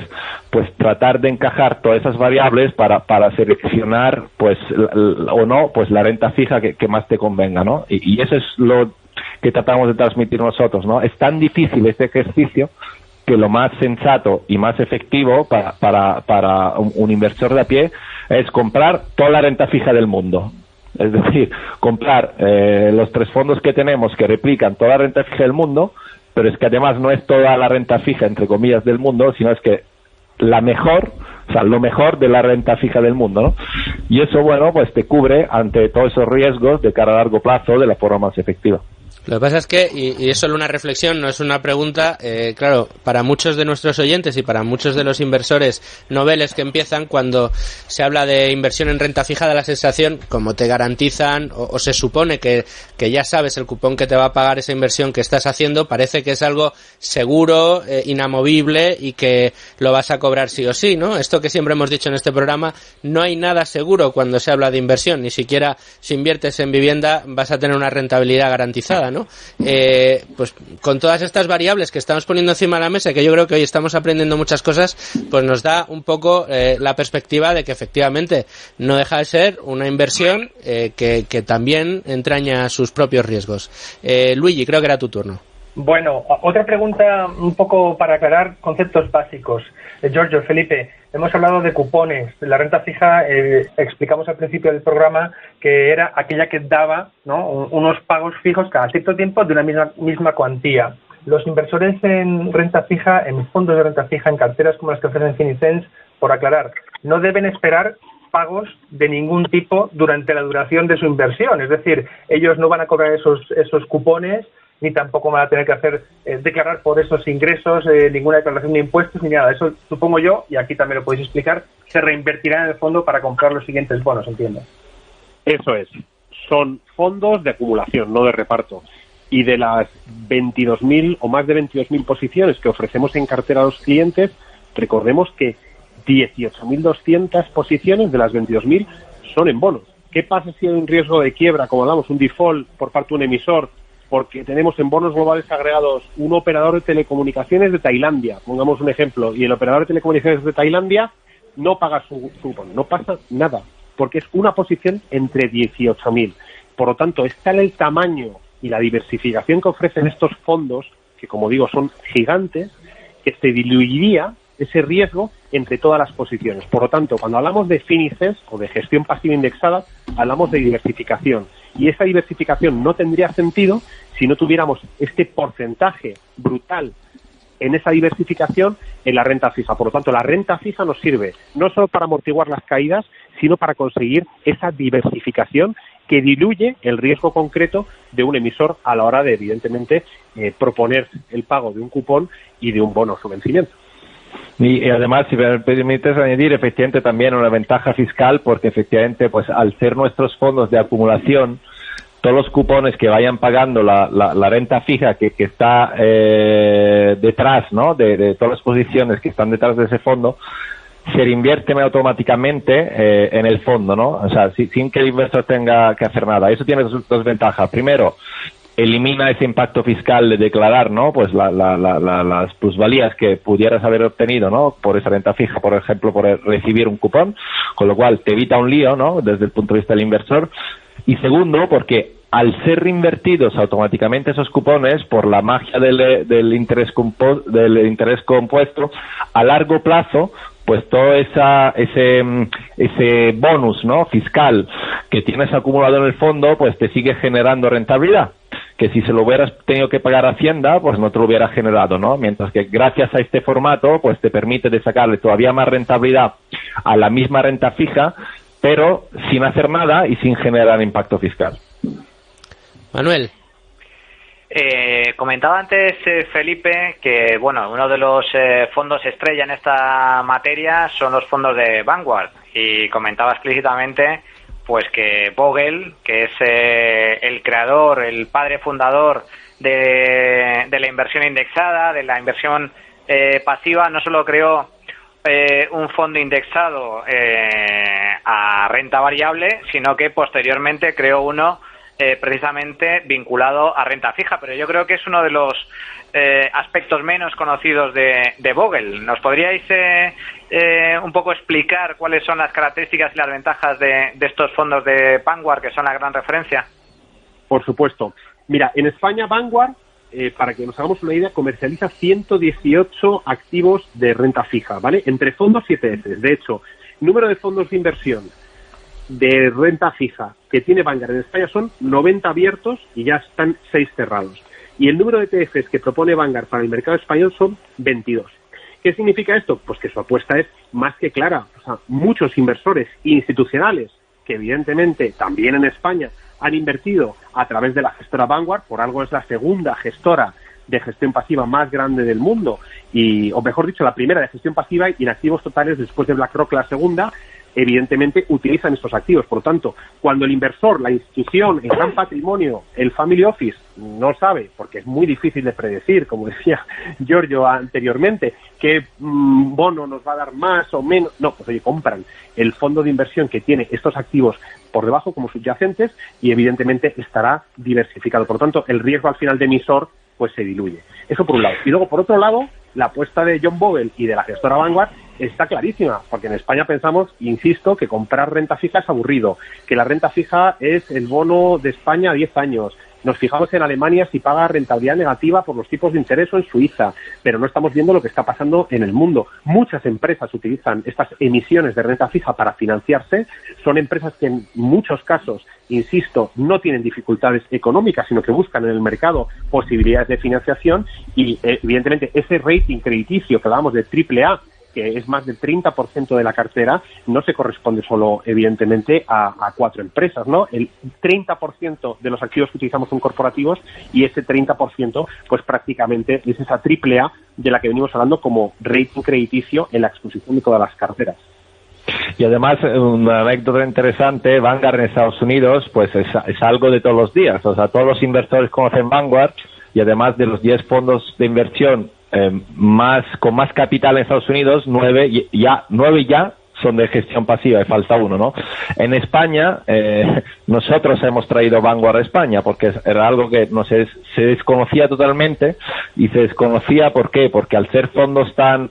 pues tratar de encajar todas esas variables para seleccionar pues o no pues la renta fija que más te convenga, ¿no? Y eso es lo que tratamos de transmitir nosotros, ¿no? Es tan difícil este ejercicio que lo más sensato y más efectivo para un inversor de a pie es comprar toda la renta fija del mundo. Es decir, comprar los 3 fondos que tenemos que replican toda la renta fija del mundo, pero es que además no es toda la renta fija, entre comillas, del mundo, sino es que la mejor, o sea, lo mejor de la renta fija del mundo, ¿no? Y eso, bueno, pues te cubre ante todos esos riesgos de cara a largo plazo de la forma más efectiva. Lo que pasa es que, y es solo una reflexión, no es una pregunta, claro, para muchos de nuestros oyentes y para muchos de los inversores noveles que empiezan, cuando se habla de inversión en renta fija, da la sensación, como te garantizan o se supone que ya sabes el cupón que te va a pagar esa inversión que estás haciendo, parece que es algo seguro, inamovible y que lo vas a cobrar sí o sí, ¿no? Esto que siempre hemos dicho en este programa, no hay nada seguro cuando se habla de inversión, ni siquiera si inviertes en vivienda vas a tener una rentabilidad garantizada, ¿no? Pues con todas estas variables que estamos poniendo encima de la mesa, que yo creo que hoy estamos aprendiendo muchas cosas, pues nos da un poco la perspectiva de que efectivamente no deja de ser una inversión que también entraña sus propios riesgos. Luigi, creo que era tu turno. Bueno, otra pregunta un poco para aclarar conceptos básicos. Giorgio, Felipe, hemos hablado de cupones. La renta fija, explicamos al principio del programa que era aquella que daba, ¿no?, unos pagos fijos cada cierto tiempo de una misma cuantía. Los inversores en renta fija, en fondos de renta fija, en carteras como las que ofrecen Finicens, por aclarar, no deben esperar pagos de ningún tipo durante la duración de su inversión. Es decir, ellos no van a cobrar esos cupones, ni tampoco van a tener que hacer declarar por esos ingresos ninguna declaración de impuestos ni nada. Eso supongo yo, y aquí también lo podéis explicar, se reinvertirá en el fondo para comprar los siguientes bonos, entiendo. Eso es. Son fondos de acumulación, no de reparto. Y de las 22.000 o más de 22.000 posiciones que ofrecemos en cartera a los clientes, recordemos que 18.200 posiciones de las 22.000 son en bonos. ¿Qué pasa si hay un riesgo de quiebra, como hablamos, un default por parte de un emisor? Porque tenemos en bonos globales agregados un operador de telecomunicaciones de Tailandia, pongamos un ejemplo, y el operador de telecomunicaciones de Tailandia no paga su bono, no pasa nada, porque es una posición entre 18.000. Por lo tanto, es tal el tamaño y la diversificación que ofrecen estos fondos, que como digo son gigantes, que se diluiría ese riesgo entre todas las posiciones. Por lo tanto, cuando hablamos de Finicens o de gestión pasiva indexada, hablamos de diversificación. Y esa diversificación no tendría sentido si no tuviéramos este porcentaje brutal en esa diversificación en la renta fija. Por lo tanto, la renta fija nos sirve no solo para amortiguar las caídas, sino para conseguir esa diversificación que diluye el riesgo concreto de un emisor a la hora de, evidentemente, proponer el pago de un cupón y de un bono a su vencimiento. Y además, si me permites añadir, efectivamente también una ventaja fiscal, porque efectivamente, pues al ser nuestros fondos de acumulación, todos los cupones que vayan pagando la renta fija que está detrás, ¿no?, de todas las posiciones que están detrás de ese fondo, se reinvierten automáticamente en el fondo, ¿no? O sea, sin que el inversor tenga que hacer nada. Eso tiene dos ventajas. Primero, elimina ese impacto fiscal de declarar, ¿no?, pues las plusvalías que pudieras haber obtenido, ¿no?, por esa renta fija, por ejemplo, por recibir un cupón, con lo cual te evita un lío, ¿no?, desde el punto de vista del inversor. Y segundo, porque al ser reinvertidos automáticamente esos cupones por la magia del interés compuesto, a largo plazo, pues todo ese bonus, ¿no?, fiscal que tienes acumulado en el fondo, pues te sigue generando rentabilidad, que si se lo hubieras tenido que pagar a Hacienda, pues no te lo hubiera generado, ¿no? Mientras que gracias a este formato, pues te permite de sacarle todavía más rentabilidad a la misma renta fija, pero sin hacer nada y sin generar impacto fiscal. Manuel. Comentaba antes Felipe que bueno, uno de los fondos estrella en esta materia son los fondos de Vanguard, y comentaba explícitamente pues que Bogle, que es el creador, el padre fundador de la inversión indexada, de la inversión pasiva, no solo creó un fondo indexado a renta variable, sino que posteriormente creó uno precisamente vinculado a renta fija. Pero yo creo que es uno de los aspectos menos conocidos de Bogle. ¿Nos podríais un poco explicar cuáles son las características y las ventajas de estos fondos de Vanguard, que son la gran referencia? Por supuesto. Mira, en España Vanguard para que nos hagamos una idea, comercializa 118 activos de renta fija, ¿vale? Entre fondos y ETFs. De hecho, número de fondos de inversión de renta fija que tiene Vanguard en España son 90 abiertos y ya están 6 cerrados. Y el número de ETFs que propone Vanguard para el mercado español son 22. ¿Qué significa esto? Pues que su apuesta es más que clara. O sea, muchos inversores institucionales que evidentemente también en España han invertido a través de la gestora Vanguard, por algo es la segunda gestora de gestión pasiva más grande del mundo, o mejor dicho, la primera de gestión pasiva, y en activos totales después de BlackRock la segunda, evidentemente utilizan estos activos. Por lo tanto, cuando el inversor, la institución, el gran patrimonio, el family office, no sabe, porque es muy difícil de predecir, como decía Giorgio anteriormente, qué bono nos va a dar más o menos, no, pues oye, compran el fondo de inversión que tiene estos activos por debajo como subyacentes y evidentemente estará diversificado. Por lo tanto, el riesgo al final de emisor pues se diluye. Eso por un lado. Y luego, por otro lado, la apuesta de John Bogle y de la gestora Vanguard está clarísima, porque en España pensamos, insisto, que comprar renta fija es aburrido, que la renta fija es el bono de España a 10 años. Nos fijamos en Alemania si paga rentabilidad negativa por los tipos de interés o en Suiza, pero no estamos viendo lo que está pasando en el mundo. Muchas empresas utilizan estas emisiones de renta fija para financiarse. Son empresas que en muchos casos, insisto, no tienen dificultades económicas, sino que buscan en el mercado posibilidades de financiación y, evidentemente, ese rating crediticio que hablábamos de AAA, que es más del 30% de la cartera, no se corresponde solo, evidentemente, a 4 empresas, ¿no? El 30% de los activos que utilizamos son corporativos y ese 30%, pues prácticamente es esa AAA de la que venimos hablando como rating crediticio en la exposición de todas las carteras. Y además, una anécdota interesante, Vanguard en Estados Unidos, pues es algo de todos los días. O sea, todos los inversores conocen Vanguard y además de los 10 fondos de inversión con más capital en Estados Unidos, 9 ya son de gestión pasiva y falta uno, ¿no? En España, nosotros hemos traído Vanguard a España porque era algo que se desconocía totalmente y se desconocía ¿por qué? Porque al ser fondos tan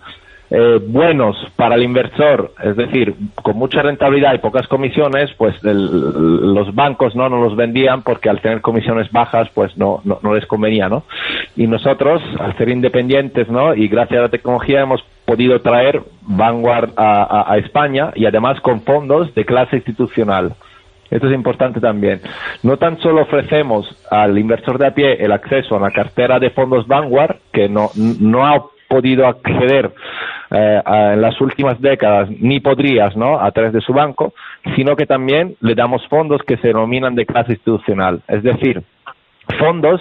buenos para el inversor, es decir, con mucha rentabilidad y pocas comisiones, pues los bancos no los vendían porque al tener comisiones bajas pues no les convenía, ¿no? Y nosotros, al ser independientes, ¿no? Y gracias a la tecnología hemos podido traer Vanguard a España y además con fondos de clase institucional. Esto es importante también. No tan solo ofrecemos al inversor de a pie el acceso a una cartera de fondos Vanguard que no ha podido acceder en las últimas décadas, ni podrías, ¿no?, a través de su banco, sino que también le damos fondos que se denominan de clase institucional. Es decir, fondos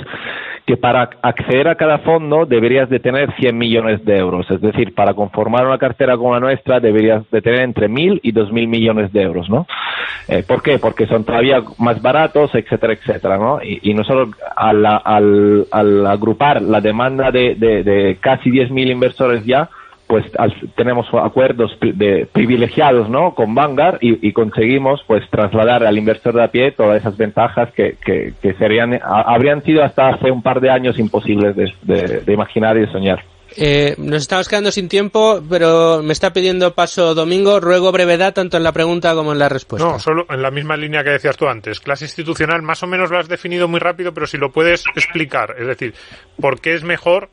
que para acceder a cada fondo deberías de tener 100 millones de euros. Es decir, para conformar una cartera como la nuestra deberías de tener entre 1.000 y 2.000 millones de euros, ¿no? ¿Por qué? Porque son todavía más baratos, etcétera, etcétera, ¿no? Y nosotros al agrupar la demanda de casi 10.000 inversores ya, pues tenemos acuerdos privilegiados, ¿no?, con Vanguard y conseguimos pues trasladar al inversor de a pie todas esas ventajas que habrían sido hasta hace un par de años imposibles de imaginar y de soñar. Nos estamos quedando sin tiempo, pero me está pidiendo paso Domingo. Ruego brevedad tanto en la pregunta como en la respuesta. No, solo en la misma línea que decías tú antes. Clase institucional, más o menos lo has definido muy rápido, pero si lo puedes explicar. Es decir, ¿por qué es mejor?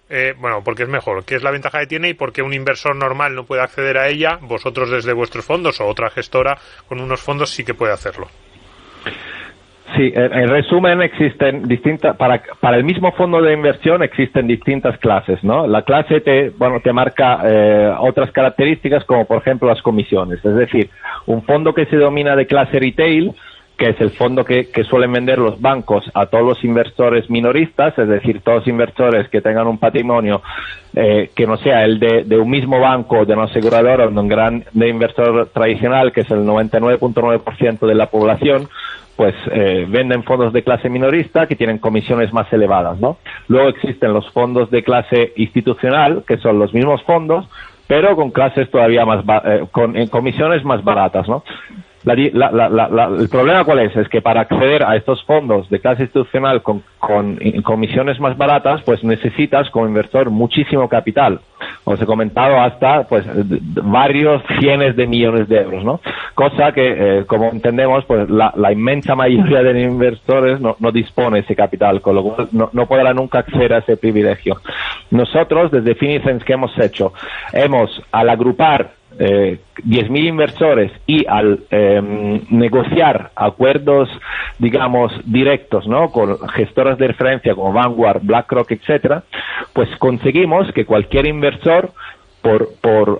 ¿Por qué es mejor? ¿Qué es la ventaja que tiene y por qué un inversor normal no puede acceder a ella? Vosotros desde vuestros fondos o otra gestora con unos fondos sí que puede hacerlo. Sí, en resumen existen distintas, para el mismo fondo de inversión existen distintas clases, ¿no? La clase te marca otras características como por ejemplo las comisiones, es decir, un fondo que se denomina de clase retail, que es el fondo que suelen vender los bancos a todos los inversores minoristas, es decir, todos los inversores que tengan un patrimonio que no sea el de un mismo banco, de una aseguradora o de un gran inversor tradicional, que es el 99.9% de la población, pues venden fondos de clase minorista que tienen comisiones más elevadas, ¿no? Luego existen los fondos de clase institucional, que son los mismos fondos, pero con clases todavía más con comisiones más baratas, ¿no? El problema ¿cuál es? Es que para acceder a estos fondos de clase institucional con comisiones más baratas, pues necesitas como inversor muchísimo capital. Os he comentado hasta pues varios cientos de millones de euros, ¿no? Cosa que, como entendemos, pues la inmensa mayoría de inversores no dispone de ese capital, con lo cual no podrá nunca acceder a ese privilegio. Nosotros, desde Finicens, ¿qué hemos hecho? Al agrupar 10.000 inversores y al negociar acuerdos, digamos, directos, ¿no?, con gestoras de referencia como Vanguard, BlackRock, etcétera, pues conseguimos que cualquier inversor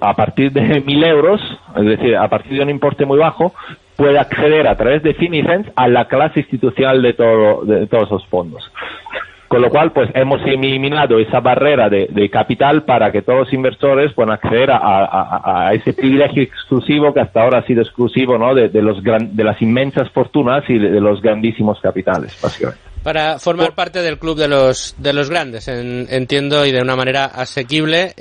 a partir de 1.000 euros, es decir, a partir de un importe muy bajo, puede acceder a través de Finicens a la clase institucional de todos esos fondos. Con lo cual, pues hemos eliminado esa barrera de capital para que todos los inversores puedan acceder a ese privilegio exclusivo que hasta ahora ha sido exclusivo, ¿no?, de las inmensas fortunas y de los grandísimos capitales, básicamente. Para formar parte del club de los grandes, entiendo, y de una manera asequible.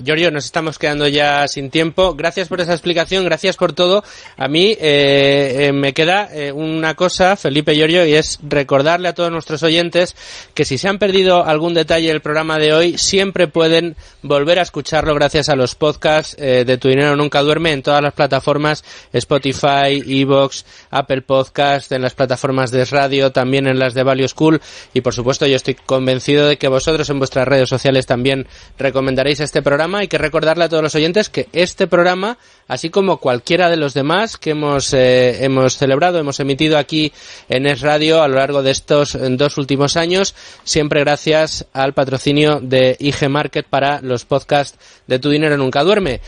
Giorgio, nos estamos quedando ya sin tiempo. Gracias por esa explicación, gracias por todo. A mí me queda una cosa, Felipe, Giorgio, y es recordarle a todos nuestros oyentes que si se han perdido algún detalle del programa de hoy, siempre pueden volver a escucharlo gracias a los podcasts de Tu Dinero Nunca Duerme en todas las plataformas, Spotify, iVoox, Apple Podcast, en las plataformas de Radio, también en las de Value School, y por supuesto yo estoy convencido de que vosotros en vuestras redes sociales también recomendaréis este programa. Hay que recordarle a todos los oyentes que este programa, así como cualquiera de los demás que hemos celebrado, hemos emitido aquí en Es Radio a lo largo de estos 2 últimos años, siempre gracias al patrocinio de IG Market para los podcasts de Tu Dinero Nunca Duerme.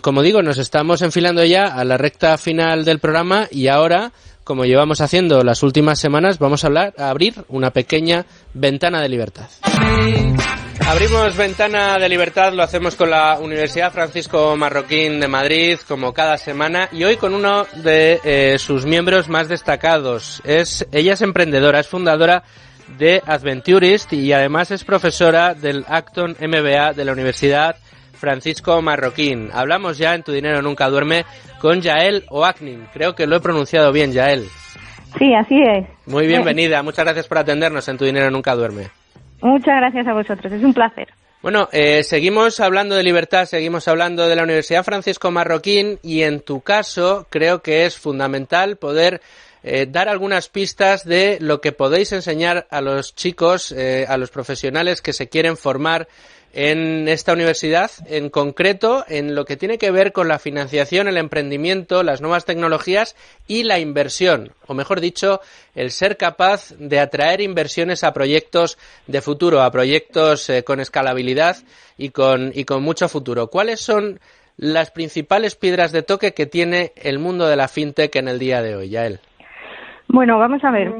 Como digo, nos estamos enfilando ya a la recta final del programa y ahora, como llevamos haciendo las últimas semanas, vamos a abrir una pequeña ventana de libertad. Abrimos ventana de libertad, lo hacemos con la Universidad Francisco Marroquín de Madrid, como cada semana, y hoy con uno de sus miembros más destacados. Ella es emprendedora, es fundadora de Adventurist y además es profesora del Acton MBA de la Universidad Francisco Marroquín. Hablamos ya en Tu Dinero Nunca Duerme con Yael Oaknin. Creo que lo he pronunciado bien, Yael. Sí, así es. Muy bienvenida. Muchas gracias por atendernos en Tu Dinero Nunca Duerme. Muchas gracias a vosotros. Es un placer. Bueno, seguimos hablando de libertad, seguimos hablando de la Universidad Francisco Marroquín y en tu caso creo que es fundamental poder dar algunas pistas de lo que podéis enseñar a los chicos, a los profesionales que se quieren formar en esta universidad, en concreto en lo que tiene que ver con la financiación, el emprendimiento, las nuevas tecnologías y la inversión, o mejor dicho, el ser capaz de atraer inversiones a proyectos de futuro, a proyectos con escalabilidad y con mucho futuro. ¿Cuáles son las principales piedras de toque que tiene el mundo de la fintech en el día de hoy, Yael? Bueno, vamos a ver.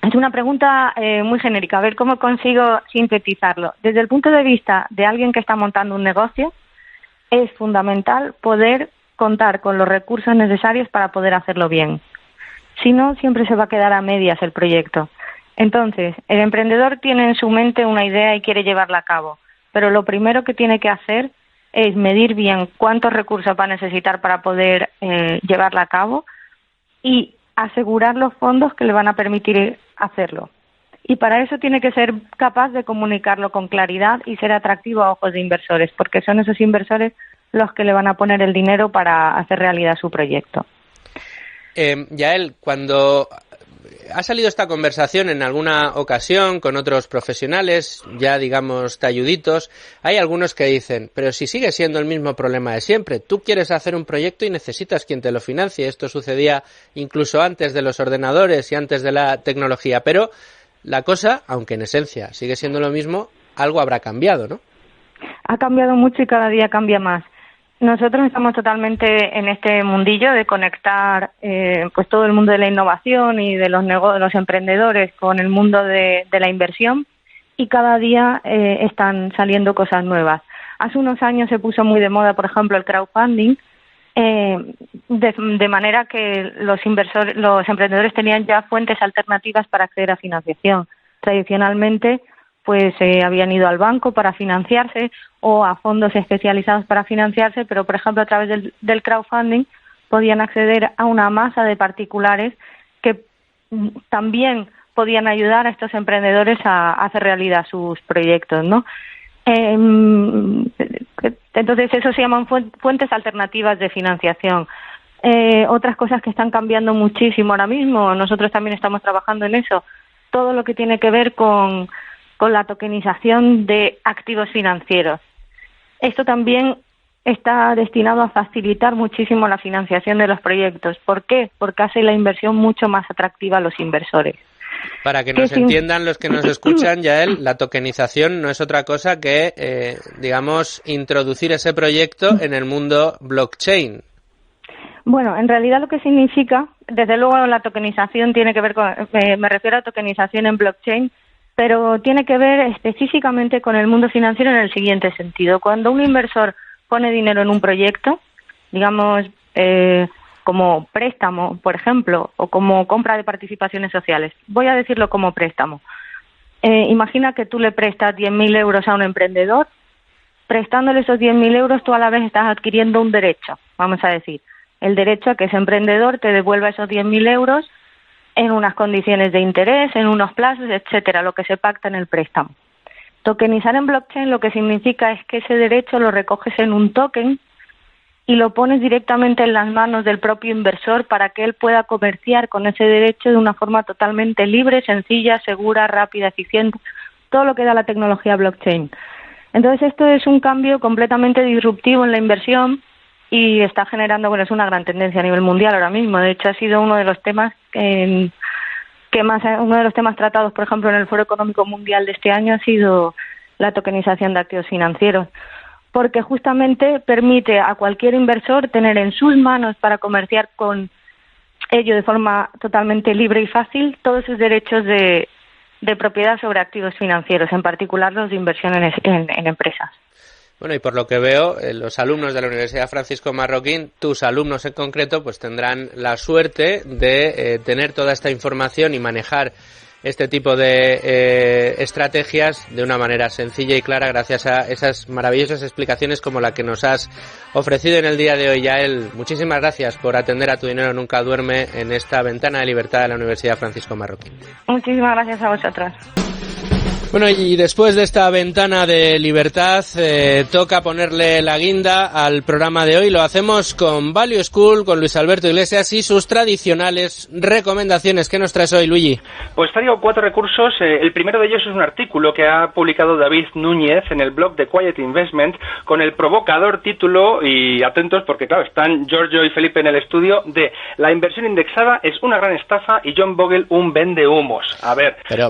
Es una pregunta muy genérica. A ver cómo consigo sintetizarlo. Desde el punto de vista de alguien que está montando un negocio, es fundamental poder contar con los recursos necesarios para poder hacerlo bien. Si no, siempre se va a quedar a medias el proyecto. Entonces, el emprendedor tiene en su mente una idea y quiere llevarla a cabo, pero lo primero que tiene que hacer es medir bien cuántos recursos va a necesitar para poder llevarla a cabo y asegurar los fondos que le van a permitir hacerlo. Y para eso tiene que ser capaz de comunicarlo con claridad y ser atractivo a ojos de inversores, porque son esos inversores los que le van a poner el dinero para hacer realidad su proyecto. Yael, cuando ha salido esta conversación en alguna ocasión con otros profesionales, ya digamos talluditos, hay algunos que dicen, pero si sigue siendo el mismo problema de siempre, tú quieres hacer un proyecto y necesitas quien te lo financie. Esto sucedía incluso antes de los ordenadores y antes de la tecnología, pero la cosa, aunque en esencia sigue siendo lo mismo, algo habrá cambiado, ¿no? Ha cambiado mucho y cada día cambia más. Nosotros estamos totalmente en este mundillo de conectar pues todo el mundo de la innovación y de los emprendedores con el mundo de la inversión, y cada día están saliendo cosas nuevas. Hace unos años se puso muy de moda, por ejemplo, el crowdfunding, de manera que los emprendedores tenían ya fuentes alternativas para acceder a financiación. Tradicionalmente pues habían ido al banco para financiarse o a fondos especializados para financiarse, pero por ejemplo a través del crowdfunding podían acceder a una masa de particulares que también podían ayudar a estos emprendedores a hacer realidad sus proyectos, ¿no? Entonces, eso se llaman fuentes alternativas de financiación. Otras cosas que están cambiando muchísimo ahora mismo, nosotros también estamos trabajando en eso, todo lo que tiene que ver con la tokenización de activos financieros. Esto también está destinado a facilitar muchísimo la financiación de los proyectos. ¿Por qué? Porque hace la inversión mucho más atractiva a los inversores. Para que nos entiendan los que nos escuchan, Yael, la tokenización no es otra cosa que, digamos, introducir ese proyecto en el mundo blockchain. Bueno, en realidad lo que significa, desde luego la tokenización tiene que ver con, me refiero a tokenización en blockchain, pero tiene que ver específicamente con el mundo financiero en el siguiente sentido. Cuando un inversor pone dinero en un proyecto, digamos, como préstamo, por ejemplo, o como compra de participaciones sociales, voy a decirlo como préstamo. Imagina que tú le prestas 10.000 euros a un emprendedor, prestándole esos 10.000 euros tú a la vez estás adquiriendo un derecho, vamos a decir. El derecho a que ese emprendedor te devuelva esos 10.000 euros en unas condiciones de interés, en unos plazos, etcétera, lo que se pacta en el préstamo. Tokenizar en blockchain lo que significa es que ese derecho lo recoges en un token y lo pones directamente en las manos del propio inversor para que él pueda comerciar con ese derecho de una forma totalmente libre, sencilla, segura, rápida, eficiente, todo lo que da la tecnología blockchain. Entonces esto es un cambio completamente disruptivo en la inversión y está generando, bueno, es una gran tendencia a nivel mundial ahora mismo. De hecho, ha sido uno de los temas uno de los temas tratados, por ejemplo, en el Foro Económico Mundial de este año ha sido la tokenización de activos financieros, porque justamente permite a cualquier inversor tener en sus manos para comerciar con ello de forma totalmente libre y fácil todos sus derechos de propiedad sobre activos financieros, en particular los de inversión en empresas. Bueno, y por lo que veo, los alumnos de la Universidad Francisco Marroquín, tus alumnos en concreto, pues tendrán la suerte de tener toda esta información y manejar este tipo de estrategias de una manera sencilla y clara gracias a esas maravillosas explicaciones como la que nos has ofrecido en el día de hoy, Yael. Muchísimas gracias por atender a Tu Dinero Nunca Duerme en esta ventana de libertad de la Universidad Francisco Marroquín. Muchísimas gracias a vosotros. Bueno, y después de esta ventana de libertad, toca ponerle la guinda al programa de hoy. Lo hacemos con Value School, con Luis Alberto Iglesias y sus tradicionales recomendaciones. ¿Qué nos traes hoy, Luigi? Pues traigo 4 recursos. El primero de ellos es un artículo que ha publicado David Núñez en el blog de Quiet Investment con el provocador título, y atentos porque claro, están Giorgio y Felipe en el estudio, de La inversión indexada es una gran estafa y John Bogle un vendehumos. A ver, pero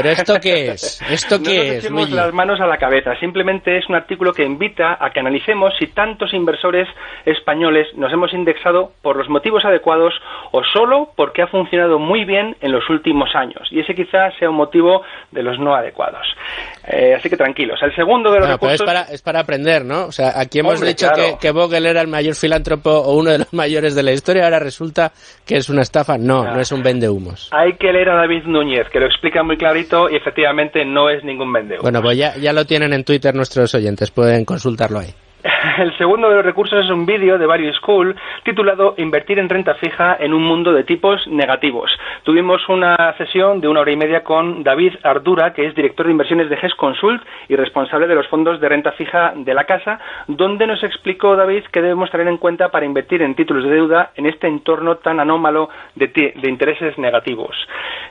¿esto qué es? ¿Esto qué es? No nos echemos las manos a la cabeza. Simplemente es un artículo que invita a que analicemos si tantos inversores españoles nos hemos indexado por los motivos adecuados o solo porque ha funcionado muy bien en los últimos años. Y ese quizás sea un motivo de los no adecuados. Así que tranquilos. El segundo de los recursos... Pero es para aprender, ¿no? O sea, aquí hemos dicho claro, que Bogle era el mayor filántropo o uno de los mayores de la historia. Ahora resulta que es una estafa. No es un vendehumos. Hay que leer a David Núñez, que lo explica muy clarito y efectivamente no es ningún vendehumos. Bueno, pues ya lo tienen en Twitter nuestros oyentes, pueden consultarlo ahí. El segundo de los recursos es un vídeo de Value School titulado Invertir en renta fija en un mundo de tipos negativos. Tuvimos una sesión de 1 hora y media con David Ardura, que es director de inversiones de GES Consult y responsable de los fondos de renta fija de la casa, donde nos explicó David qué debemos tener en cuenta para invertir en títulos de deuda en este entorno tan anómalo de intereses negativos.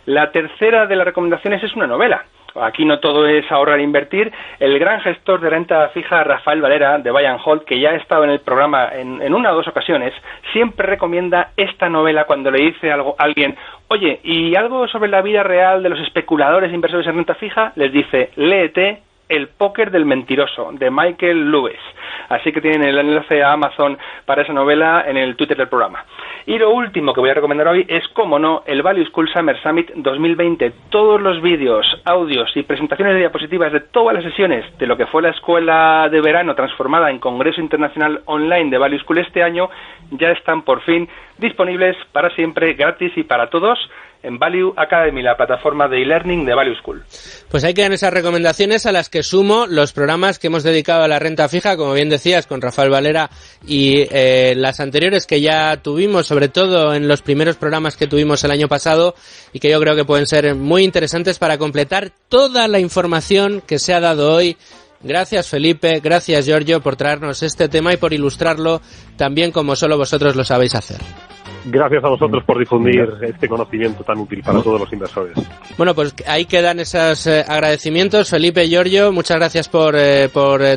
La tercera de las recomendaciones es una novela. Aquí no todo es ahorrar e invertir. El gran gestor de renta fija, Rafael Valera, de Buy and Hold, que ya ha estado en el programa en una o dos ocasiones, siempre recomienda esta novela cuando le dice algo a alguien, oye, ¿y algo sobre la vida real de los especuladores e inversores en renta fija? Les dice, léete El póker del mentiroso, de Michael Lewis. Así que tienen el enlace a Amazon para esa novela en el Twitter del programa. Y lo último que voy a recomendar hoy es, como no, el Value School Summer Summit 2020. Todos los vídeos, audios y presentaciones de diapositivas de todas las sesiones de lo que fue la escuela de verano transformada en Congreso Internacional Online de Value School este año ya están por fin disponibles para siempre, gratis y para todos, en Value Academy, la plataforma de e-learning de Value School. Pues ahí quedan esas recomendaciones a las que sumo los programas que hemos dedicado a la renta fija, como bien decías, con Rafael Valera y las anteriores que ya tuvimos, sobre todo en los primeros programas que tuvimos el año pasado y que yo creo que pueden ser muy interesantes para completar toda la información que se ha dado hoy. Gracias Felipe, gracias Giorgio por traernos este tema y por ilustrarlo también como solo vosotros lo sabéis hacer. Gracias a vosotros por difundir este conocimiento tan útil para todos los inversores. Bueno, pues ahí quedan esos agradecimientos. Felipe y Giorgio, muchas gracias por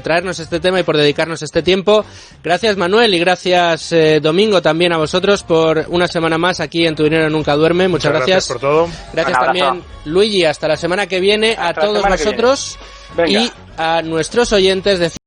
traernos este tema y por dedicarnos este tiempo. Gracias Manuel y gracias Domingo también a vosotros por una semana más aquí en Tu Dinero Nunca Duerme. Muchas gracias por todo. Gracias también Luigi, hasta la semana que viene. A todos vosotros y a nuestros oyentes.